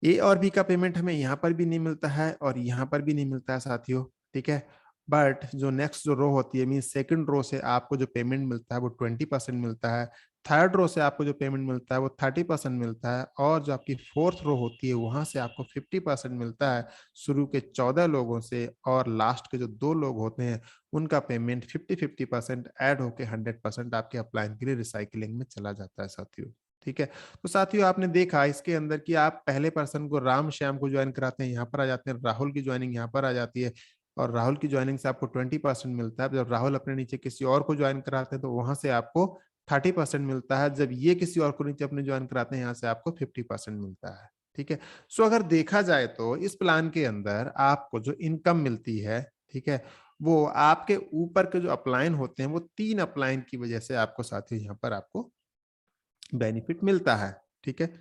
ए और बी का पेमेंट हमें यहाँ पर भी नहीं मिलता है और यहाँ पर भी नहीं मिलता है साथियों। ठीक है, बट जो नेक्स्ट जो रो होती है, मीन सेकंड रो से आपको जो पेमेंट मिलता है वो 20% मिलता है, थर्ड रो से आपको जो पेमेंट मिलता है वो 30% मिलता है, और जो आपकी फोर्थ रो होती है वहां से आपको 50% मिलता है शुरू के 14 लोगों से, और लास्ट के जो 2 लोग होते हैं उनका पेमेंट 50-50% ऐड होके 100% आपके अपलाइन के लिए रिसाइकलिंग में चला जाता है साथियों। ठीक है, तो साथियों आपने देखा इसके अंदर कि आप पहले पर्सन को राम श्याम को ज्वाइन कराते हैं, यहाँ पर आ जाते हैं, राहुल की ज्वाइनिंग यहाँ पर आ जाती है, और राहुल की ज्वाइनिंग से आपको 20% मिलता है। जब राहुल अपने नीचे किसी और को ज्वाइन कराते हैं तो वहां से आपको 30% मिलता है। जब ये किसी और को नीचे अपने ज्वाइन कराते हैं यहाँ से आपको 50% मिलता है। ठीक है, सो अगर देखा जाए तो इस प्लान के अंदर आपको जो इनकम मिलती है, ठीक है, वो आपके ऊपर के जो अपलाइन होते हैं वो 3 अपलाइन की वजह से आपको साथियों यहाँ पर आपको बेनिफिट मिलता है। ठीक है,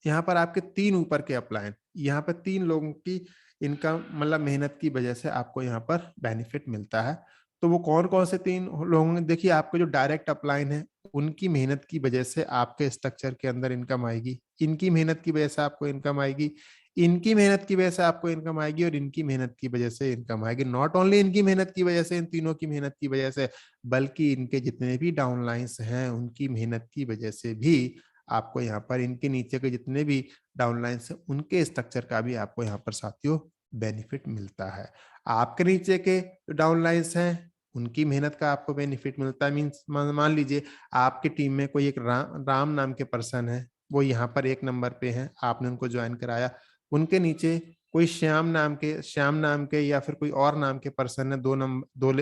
यहाँ पर आपके 3 ऊपर के अपलाइन, यहाँ पर 3 लोगों की इनकम मतलब मेहनत की वजह से आपको यहाँ पर बेनिफिट मिलता है। तो वो कौन कौन से 3 लोग हैं? देखिए आपके जो डायरेक्ट अपलाइन है उनकी मेहनत की वजह से आपके स्ट्रक्चर के अंदर इनकम आएगी, इनकी मेहनत की वजह से आपको इनकम आएगी, इनकी मेहनत की वजह से आपको इनकम आएगी, और इनकी मेहनत की वजह से इनकम आएगी। नॉट ओनली इनकी मेहनत की वजह से, इन तीनों की मेहनत की वजह से, बल्कि इनके जितने भी डाउनलाइंस हैं उनकी मेहनत की वजह से भी आपको यहाँ पर इनके नीचे के जितने भी डाउनलाइंस हैं उनके स्ट्रक्चर का भी आपको यहाँ पर साथियों बेनिफिट मिलता है। आपके नीचे के डाउनलाइंस हैं उनकी मेहनत का आपको बेनिफिट मिलता है। मीन्स मान लीजिए आपकी टीम में कोई एक राम नाम के पर्सन है, वो यहाँ पर 1 नंबर पे है, आपने उनको ज्वाइन कराया, उनके नीचे कोई श्याम नाम के या फिर कोई और नाम के पर्सन है,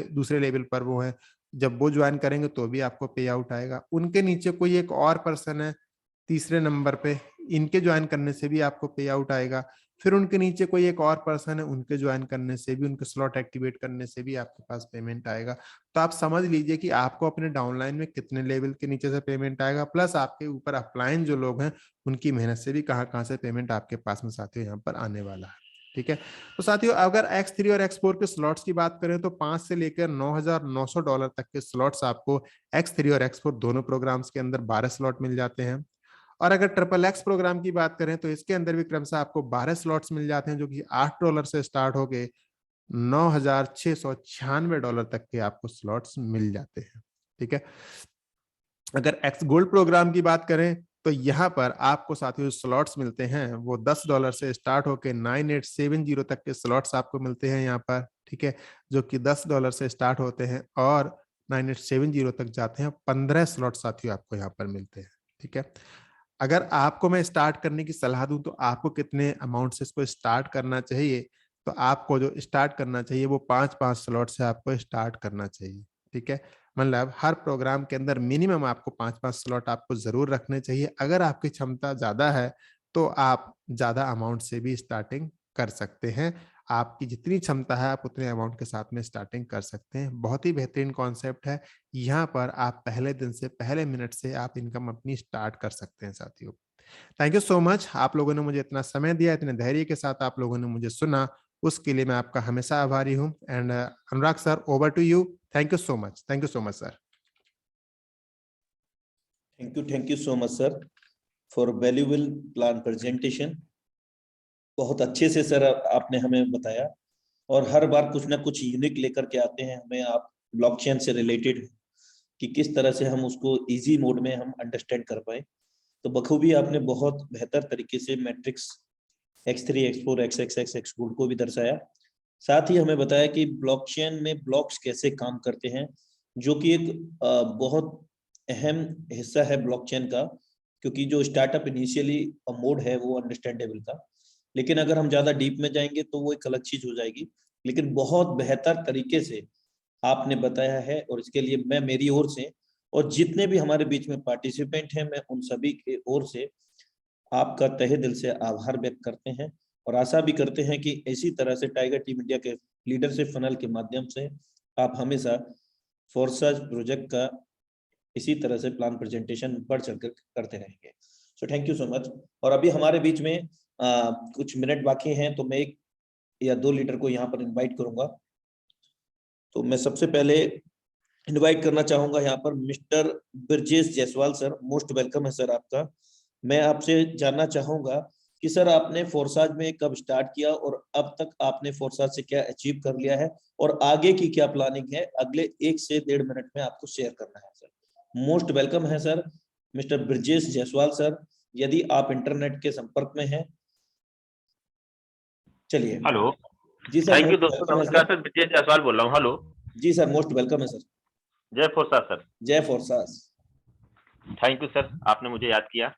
दूसरे लेवल पर वो है, जब वो ज्वाइन करेंगे तो भी आपको पे आउट आएगा। उनके नीचे कोई एक और पर्सन है तीसरे नंबर पे, इनके ज्वाइन करने से भी आपको पे आउट आएगा। फिर उनके नीचे कोई एक और पर्सन है, उनके ज्वाइन करने से भी, उनके स्लॉट एक्टिवेट करने से भी आपके पास पेमेंट आएगा। तो आप समझ लीजिए कि आपको अपने डाउनलाइन में कितने लेवल के नीचे से पेमेंट आएगा, प्लस आपके ऊपर अपलाइन जो लोग हैं उनकी मेहनत से भी कहाँ कहाँ से पेमेंट आपके पास में साथियों यहाँ पर आने वाला है। ठीक है। तो साथियों अगर X3 और X4 के स्लॉट्स की बात करें तो 5 से लेकर $9,900 तक के स्लॉट्स आपको X3 और X4 दोनों प्रोग्राम्स के अंदर 12 स्लॉट मिल जाते हैं। और अगर XXX प्रोग्राम की बात करें तो इसके अंदर भी क्रमशः आपको 12 स्लॉट्स मिल जाते हैं, जो कि $8 से स्टार्ट होके $9,696 तक के आपको स्लॉट्स मिल जाते हैं। ठीक है। अगर एक्स गोल्ड प्रोग्राम की बात करें तो यहाँ पर आपको साथियों स्लॉट्स मिलते हैं वो $10 से स्टार्ट होके 9870 तक के स्लॉट्स आपको मिलते हैं यहाँ पर। ठीक है, जो कि $10 से स्टार्ट होते हैं और 9870 तक जाते हैं। 15 स्लॉट साथियों आपको यहाँ पर मिलते हैं। ठीक है, अगर आपको मैं स्टार्ट करने की सलाह दूं तो आपको कितने अमाउंट से इसको स्टार्ट करना चाहिए, तो आपको जो स्टार्ट करना चाहिए वो 5-5 स्लॉट से आपको स्टार्ट करना चाहिए। ठीक है, मतलब हर प्रोग्राम के अंदर मिनिमम आपको 5-5 स्लॉट आपको जरूर रखने चाहिए। अगर आपकी क्षमता ज्यादा है तो आप ज्यादा अमाउंट से भी स्टार्टिंग कर सकते हैं। आपकी जितनी क्षमता है आप उतने अमाउंट के साथ में स्टार्टिंग कर सकते हैं। बहुत ही बेहतरीन कॉन्सेप्ट है। यहाँ पर आप पहले दिन से, पहले मिनट से आप इनकम अपनी स्टार्ट कर सकते हैं साथियों। थैंक यू सो मच, आप लोगों ने मुझे इतना समय दिया, इतने धैर्य के साथ आप लोगों ने मुझे सुना, उसके लिए मैं आपका हमेशा आभारी हूँ। And Anurag sir, over to you. Thank you so much. Thank you so much sir. Thank you so much sir for valuable plan presentation. बहुत अच्छे से सर आपने हमें बताया और हर बार कुछ ना कुछ यूनिक लेकर के आते हैं हमें आप ब्लॉकचेन से रिलेटेड, कि किस तरह से हम उसको इजी मोड में हम अंडरस्टैंड कर पाए। तो बखूबी आपने बहुत बेहतर तरीके से matrix X3, X4, XXX, X gold को भी दर्शाया। साथ ही हमें बताया कि ब्लॉकचेन में ब्लॉक्स कैसे काम करते हैं, जो कि एक बहुत अहम हिस्सा है ब्लॉकचेन का, क्योंकि जो स्टार्टअप इनिशियली मोड है वो अंडरस्टैंडेबल था, लेकिन अगर हम ज्यादा डीप में जाएंगे तो वो एक अलग चीज हो जाएगी। लेकिन बहुत बेहतर तरीके से आपने बताया है और इसके लिए मैं मेरी ओर से और जितने भी हमारे बीच में पार्टिसिपेंट हैं मैं उन सभी के ओर से आपका तहे दिल से आभार व्यक्त करते हैं और आशा भी करते हैं कि इसी तरह से टाइगर टीम इंडिया के लीडरशिप फनल के माध्यम से आप हमेशा फोर्साज प्रोजेक्ट का इसी तरह से प्लान प्रेजेंटेशन बढ़ चढ़कर करते रहेंगे। So thank you so much. और अभी हमारे बीच में कुछ मिनट बाकी हैं तो मैं 1 या 2 लीडर को यहाँ पर इनवाइट करूंगा। तो मैं सबसे पहले इनवाइट करना चाहूंगा यहाँ पर mister Brajesh Jaiswal sir. Most welcome है सर आपका। मैं आपसे जानना चाहूंगा कि सर आपने फोर्साज में कब स्टार्ट किया और अब तक आपने फोर्साज से क्या अचीव कर लिया है और आगे की क्या प्लानिंग है, अगले 1 से 1.5 मिनट में आपको शेयर करना है सर। मोस्ट वेलकम है sir mister Brajesh Jaiswal sir, यदि आप इंटरनेट के संपर्क में हैं। चलिए। Hello ji sir, thank you most दोस्तों, वेलकम है नमस्कार सर। सर, ब्रजेश जायसवाल बोल रहा हूँ। Hello ji sir, most welcome है सर। जय फोर्साज सर। जय फोर्साज। थैंक यू सर, आपने मुझे याद किया।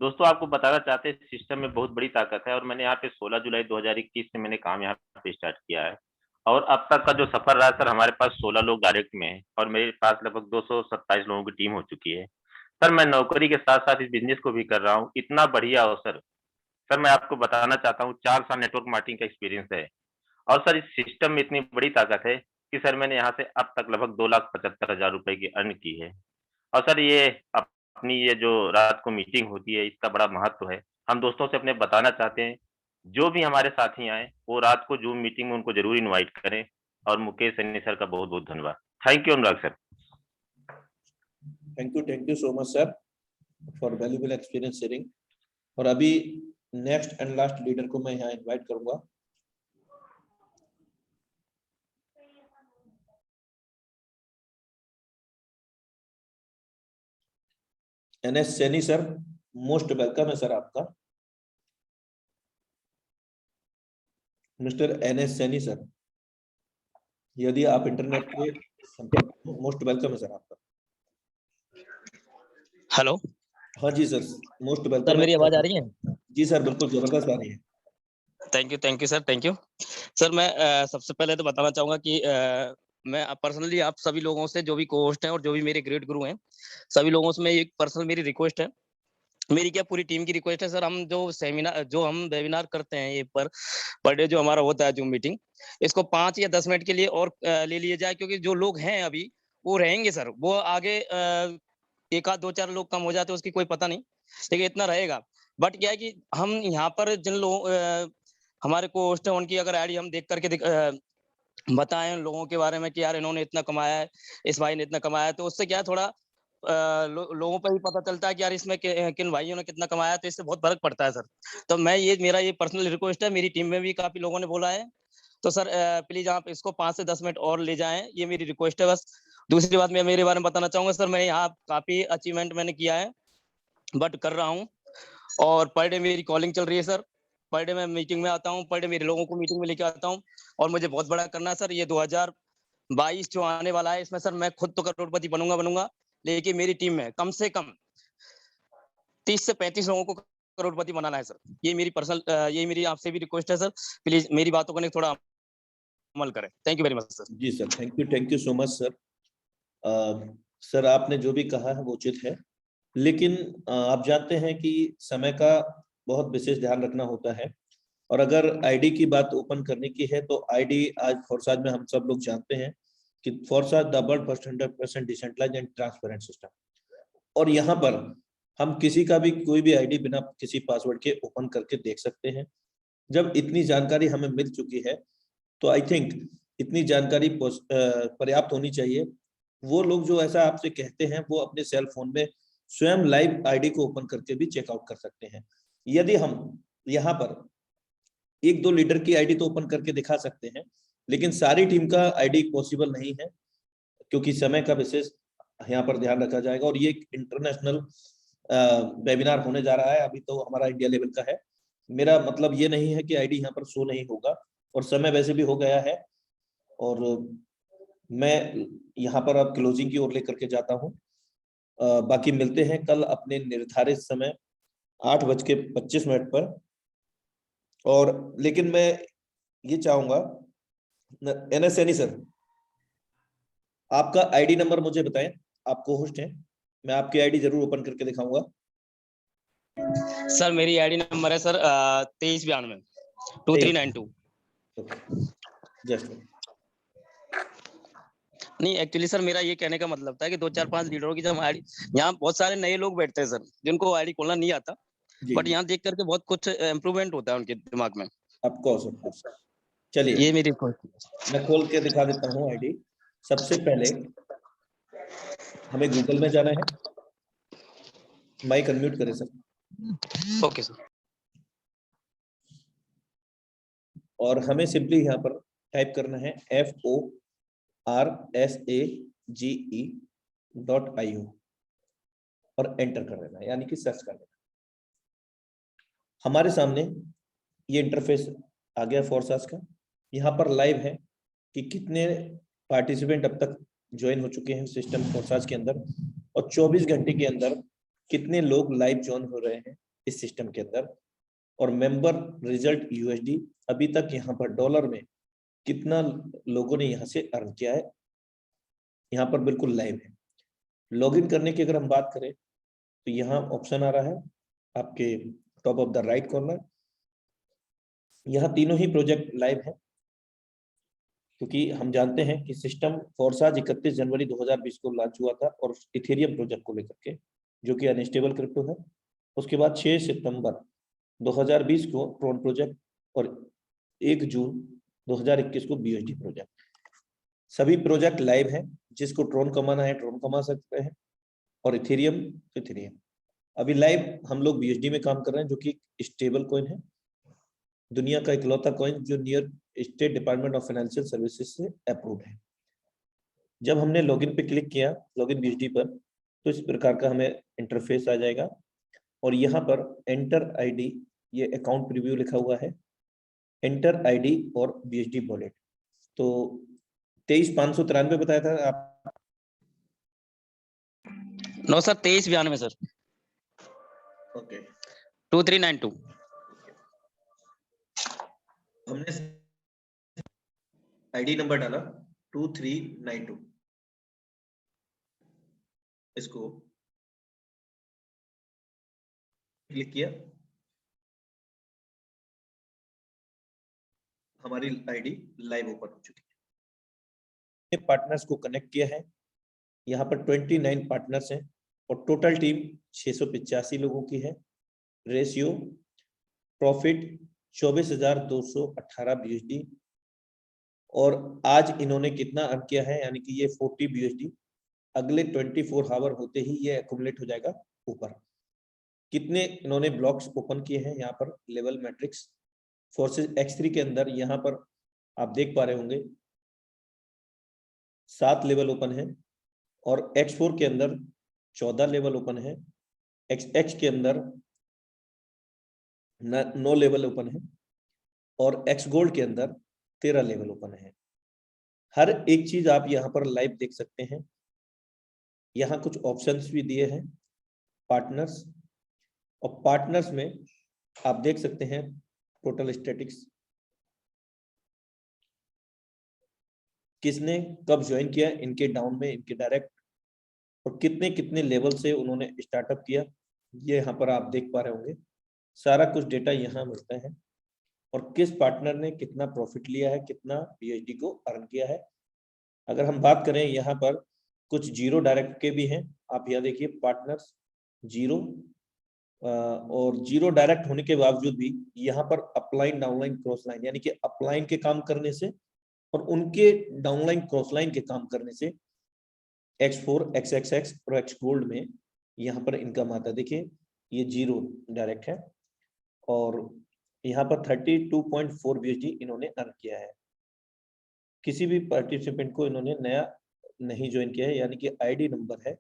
दोस्तों आपको बताना चाहते हैं सिस्टम में बहुत बड़ी ताकत है और मैंने यहाँ पे 16 जुलाई 2021 से मैंने काम यहाँ पे स्टार्ट किया है और अब तक का जो सफर रहा सर, हमारे पास 16 लोग डायरेक्ट में हैं और मेरे पास लगभग 227 लोगों की टीम हो चुकी है। सर मैं नौकरी के साथ साथ इस बिजनेस को भी कर रहा हूँ। इतना बढ़िया अवसर सर, मैं आपको बताना चाहता हूँ, 4 साल नेटवर्क मार्केटिंग का एक्सपीरियंस है और सर इस सिस्टम में इतनी बड़ी ताकत है कि सर मैंने यहाँ से अब तक लगभग 2,75,000 रुपए की अर्न की है। और सर ये अपनी ये जो रात को मीटिंग होती है इसका बड़ा महत्व है। हम दोस्तों से अपने बताना चाहते हैं, जो भी हमारे साथी आए वो रात को जूम मीटिंग में उनको जरूर इनवाइट करें। और मुकेश सैनी सर का बहुत बहुत धन्यवाद। Thank you Anurag sir. Thank you so much sir for valuable experience sharing. और अभी नेक्स्ट एंड लास्ट लीडर को मैं यहाँ इनवाइट करूंगा। NS Saini sir, most welcome है सर आपका। मिस्टर एनएस सैनी सर, यदि आप इंटरनेट के संपर्क, मोस्ट वेलकम है सर आपका। हेलो। हाँ जी सर, मोस्ट वेलकम। सर मेरी आवाज आ रही है? जी सर, बिल्कुल जबरदस्त आ रही है। Thank you sir, thank you sir. मैं सबसे पहले तो बताना चाहूंगा कि मैं पर्सनली आप सभी लोगों से, जो भी को-होस्ट हैं और जो भी मेरे ग्रेट गुरु हैं, सभी लोगों से मैं एक पर्सनल मेरी रिक्वेस्ट है, मेरी क्या पूरी टीम की रिक्वेस्ट है सर, हम जो सेमिनार, जो हम वेबिनार करते हैं ये पर डे जो हमारा होता है जूम मीटिंग, इसको 5 या 10 मिनट के लिए और ले लिए जाए, क्योंकि जो लोग हैं अभी वो रहेंगे सर, वो आगे 1 आध 2 4 लोग कम हो जाते हैं उसकी कोई पता नहीं, लेकिन इतना रहेगा। बट क्या है कि हम यहाँ पर जिन लोगों हमारे को होस्ट है उनकी अगर आईडी हम देख करके बताएं लोगों के बारे में कि यार इन्होंने इतना कमाया है, इस भाई ने इतना कमाया है, तो उससे क्या थोड़ा लोगों पर भी पता चलता है कि यार इसमें किन भाइयों ने कितना कमाया, तो इससे बहुत फर्क पड़ता है सर। तो मेरा ये पर्सनल रिक्वेस्ट है, मेरी टीम में भी काफी लोगों ने बोला है, तो सर प्लीज आप इसको 5 से 10 मिनट और ले जाएं, ये मेरी रिक्वेस्ट है बस। दूसरी बात मैं मेरे बारे में बताना चाहूंगा सर, मैं यहाँ काफी अचीवमेंट मैंने किया है, बट कर रहा हूँ, और पर डे मेरी कॉलिंग चल रही है सर, पर डे मैं मीटिंग में आता हूँ, पर डे मेरे लोगों को मीटिंग में लेके आता हूँ, और मुझे बहुत बड़ा करना है सर। ये 2022 जो आने वाला है, इसमें सर मैं खुद तो करोड़पति बनूंगा, लेकिन मेरी टीम में कम से कम 30 से 35 लोगों को करोड़पति बनाना है सर। ये मेरी पर्सनल, ये मेरी आपसे भी रिक्वेस्ट है सर, प्लीज मेरी बातों को थोड़ा अमल करें। Thank you very much sir. जी sir, thank you so much sir. Sir आपने जो भी कहा है वो उचित है, लेकिन आप जानते हैं कि समय का बहुत विशेष ध्यान रखना होता है, और अगर आईडी की बात ओपन करने की है तो आईडी आज फोर्साज में हम सब लोग जानते हैं कि Forsage the world first 100% decentralised and transparent system, और यहाँ पर हम किसी का भी कोई भी आईडी बिना किसी पासवर्ड के ओपन करके देख सकते हैं। जब इतनी जानकारी हमें मिल चुकी है तो आई थिंक इतनी जानकारी पर्याप्त होनी चाहिए। वो लोग जो ऐसा आपसे कहते हैं वो अपने सेल फोन में स्वयं लाइव आईडी को ओपन करके भी चेकआउट कर सकते हैं। यदि हम यहाँ पर 1-2 लीडर की आईडी तो ओपन करके दिखा सकते हैं, लेकिन सारी टीम का आईडी पॉसिबल नहीं है, क्योंकि समय का विशेष यहाँ पर ध्यान रखा जाएगा। और ये एक इंटरनेशनल वेबिनार होने जा रहा है, अभी तो हमारा इंडिया लेवल का है। मेरा मतलब ये नहीं है कि आईडी यहाँ पर शो नहीं होगा, और समय वैसे भी हो गया है, और मैं यहाँ पर अब क्लोजिंग की ओर लेकर के जाता हूँ। बाकी मिलते हैं कल अपने निर्धारित समय 8:25 पर। और लेकिन मैं ये चाहूंगा, एनएसएनी सर, आपका आईडी नंबर मुझे बताएं, आप को होस्ट हैं, मैं आपकी आईडी जरूर ओपन करके दिखाऊंगा। सर मेरी आईडी नंबर है सर 2392 2392। जस्ट नहीं, एक्चुअली सर मेरा ये कहने का मतलब था कि 2-4-5 लीडरों की जब आईडी, यहाँ बहुत सारे नए लोग बैठते हैं सर जिनको आईडी खोलना नहीं आता, बट यहाँ देख करके बहुत कुछ इम्प्रूवमेंट होता है उनके दिमाग में। Of course. चलिए ये मेरी मैं खोल के दिखा देता हूँ आईडी। सबसे पहले हमें गूगल में जाना है। माइक अनम्यूट करें सर। Okay sir. और हमें सिंपली यहाँ पर टाइप करना है FORSAGE.IO और एंटर कर देना है, यानी कि सर्च कर देना। हमारे सामने ये इंटरफेस आ गया फोर्सास का। यहाँ पर लाइव है कि कितने पार्टिसिपेंट अब तक ज्वाइन हो चुके हैं सिस्टम फोर्सास के अंदर, और 24 घंटे के अंदर कितने लोग लाइव ज्वाइन हो रहे हैं इस सिस्टम के अंदर, और मेंबर रिजल्ट USD अभी तक यहाँ पर डॉलर में कितना लोगों ने यहाँ से अर्न किया है, यहाँ पर बिल्कुल लाइव है। लॉगिन करने की अगर हम बात करें तो यहाँ ऑप्शन आ रहा है आपके top of the right corner. यहाँ तीनों ही प्रोजेक्ट लाइव है, क्योंकि हम जानते हैं कि सिस्टम फोर्साज 31 जनवरी 2020 को लॉन्च हुआ था, और इथेरियम प्रोजेक्ट को लेकर के, जो कि अनस्टेबल क्रिप्टो है। उसके बाद 6 सितंबर 2020 को ट्रोन प्रोजेक्ट, और 1 जून 2021 को BUSD प्रोजेक्ट। सभी प्रोजेक्ट लाइव हैं। जिसको ट्रोन कमाना है ट्रोन कमा सकते हैं, और इथेरियम तो इथेरियम। अभी लाइव हम लोग BUSD में काम कर रहे हैं, जो कि स्टेबल कॉइन है, दुनिया का इकलौता कॉइन जो near state department of financial services से अप्रूव्ड है। जब हमने लॉगिन पे क्लिक किया, लॉगिन BUSD पर, तो इस प्रकार का हमें इंटरफेस आ जाएगा, और यहाँ पर एंटर आईडी, ये अकाउंट प्रीव्यू लिखा हुआ है, एंटर आईडी और BUSD वॉलेट। तो 23,593 बताया था आप? No sir 2392 sir. ओके 2392। हमने आईडी नंबर डाला 2392, इसको क्लिक किया, हमारी आईडी लाइव ओपन हो चुकी है। पार्टनर्स को कनेक्ट किया है, यहाँ पर 29 पार्टनर्स हैं, और टोटल टीम 685 लोगों की है। रेशियो प्रॉफिट 24,218 BUSD, और आज इन्होंने कितना अर्न किया है, यानी कि ये 40 BUSD अगले 24 आवर होते ही ये एक्यूमुलेट हो जाएगा ऊपर। कितने इन्होंने ब्लॉक्स ओपन किए हैं यहाँ पर लेवल मैट्रिक्स फोर्सेस X3 के अंदर, यहाँ पर आप देख पा रहे होंगे 7 लेवल ओपन है, और X4 के अंदर 14 लेवल ओपन है, XX के अंदर 9 लेवल ओपन है, और X गोल्ड के अंदर 13 लेवल ओपन है। हर एक चीज आप यहाँ पर लाइव देख सकते हैं। यहाँ कुछ ऑप्शंस भी दिए हैं पार्टनर्स, और पार्टनर्स में आप देख सकते हैं टोटल स्टैटिक्स, किसने कब ज्वाइन किया, इनके डाउन में, इनके डायरेक्ट, और कितने कितने लेवल से उन्होंने स्टार्टअप किया, ये यहाँ पर आप देख पा रहे होंगे। सारा कुछ डेटा यहाँ मिलता है, और किस पार्टनर ने कितना प्रॉफिट लिया है, कितना BUSD को अर्न किया है। अगर हम बात करें यहाँ पर कुछ जीरो डायरेक्ट के भी हैं, आप यहाँ देखिए पार्टनर्स जीरो, और जीरो डायरेक्ट होने के बावजूद भी यहाँ पर अपलाइन, डाउनलाइन, क्रॉस लाइन, यानी कि अपलाइन के काम करने से और उनके डाउनलाइन, क्रॉस लाइन के काम करने से X4, XXX और X गोल्ड में यहाँ पर इनकम आता है। देखिए ये जीरो डायरेक्ट है, और यहाँ पर 32.4 BUSD इन्होंने अर्न किया है। किसी भी पार्टिसिपेंट को इन्होंने नया नहीं ज्वाइन किया है, यानी कि ID नंबर है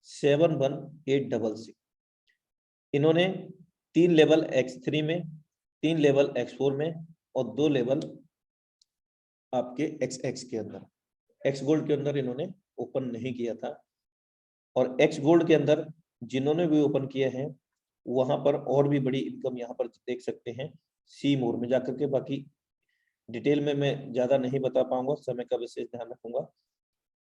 71866। इन्होंने 3 लेवल X3 में, 3 लेवल X4 में, और 2 लेवल आपके XX के अंदर, X गोल्ड के अंदर इन्होंने ओपन नहीं किया था। और X गोल्ड के अंदर जिन्होंने भी ओपन किया है वहां पर और भी बड़ी इनकम यहाँ पर देख सकते हैं सी मोर में जाकर के। बाकी डिटेल में मैं ज्यादा नहीं बता पाऊंगा, समय का विशेष ध्यान रखूंगा।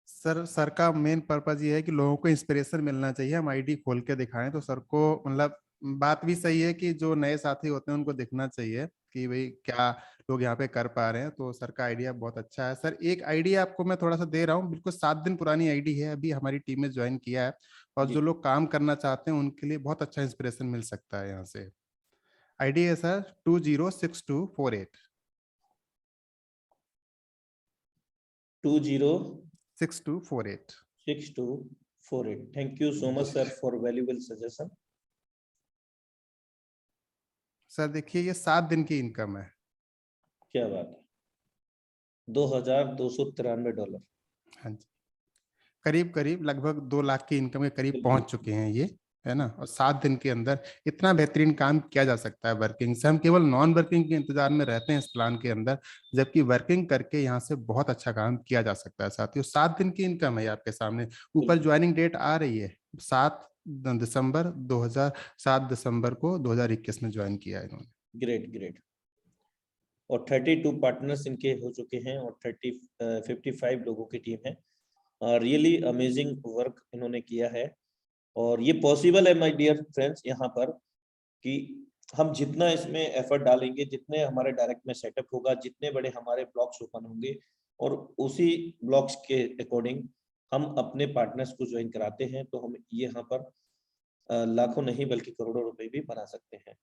सर का मेन पर्पज ये है कि लोगों को इंस्पिरेशन मिलना चाहिए, हम आईडी खोल के दिखाएं तो सर को, मतलब बात भी सही है कि जो नए साथी होते हैं उनको दिखना चाहिए कि भाई क्या लोग यहाँ पे कर पा रहे हैं। तो सर का आइडिया बहुत अच्छा है। सर एक आइडिया आपको मैं थोड़ा सा दे रहा हूँ, बिल्कुल 7 दिन पुरानी आईडी है, अभी हमारी टीम में ज्वाइन किया है, और जो लोग काम करना चाहते हैं उनके लिए बहुत अच्छा इंस्पिरेशन मिल सकता है यहाँ से। आईडी है sir 206248 206248। 6248। Thank you so much sir for valuable suggestion. Sir देखिए ये 7 दिन की इनकम है। क्या बात है, $2,293। हाँ जी, करीब करीब लगभग 2 लाख की इनकम के करीब पहुंच चुके हैं ये, है ना। और 7 दिन के अंदर इतना बेहतरीन काम किया जा सकता है वर्किंग से। हम केवल नॉन वर्किंग के इंतजार में रहते हैं इस प्लान के अंदर, जबकि वर्किंग करके यहाँ से बहुत अच्छा काम किया जा सकता है साथियों। 7 दिन की इनकम है आपके सामने। ऊपर ज्वाइनिंग डेट आ रही है 7 दिसंबर को 2021 में ज्वाइन किया है इन्होंने। Great great. और 32 पार्टनर्स इनके हो चुके हैं, और 55 लोगों की टीम है। रियली अमेजिंग वर्क इन्होंने किया है, और ये पॉसिबल है माय डियर फ्रेंड्स यहाँ पर कि हम जितना इसमें एफर्ट डालेंगे, जितने हमारे डायरेक्ट में सेटअप होगा, जितने बड़े हमारे ब्लॉक्स ओपन होंगे, और उसी ब्लॉक्स के अकॉर्डिंग हम अपने पार्टनर्स को ज्वाइन कराते हैं, तो हम यहाँ पर लाखों नहीं बल्कि करोड़ों रुपए भी बना सकते हैं।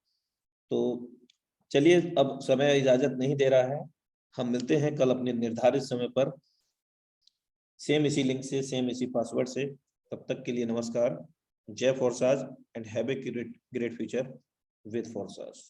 तो चलिए, अब समय इजाजत नहीं दे रहा है, हम मिलते हैं कल अपने निर्धारित समय पर, सेम इसी लिंक से, सेम इसी पासवर्ड से। तब तक के लिए नमस्कार। जय Forsage and have a great future with Forsage.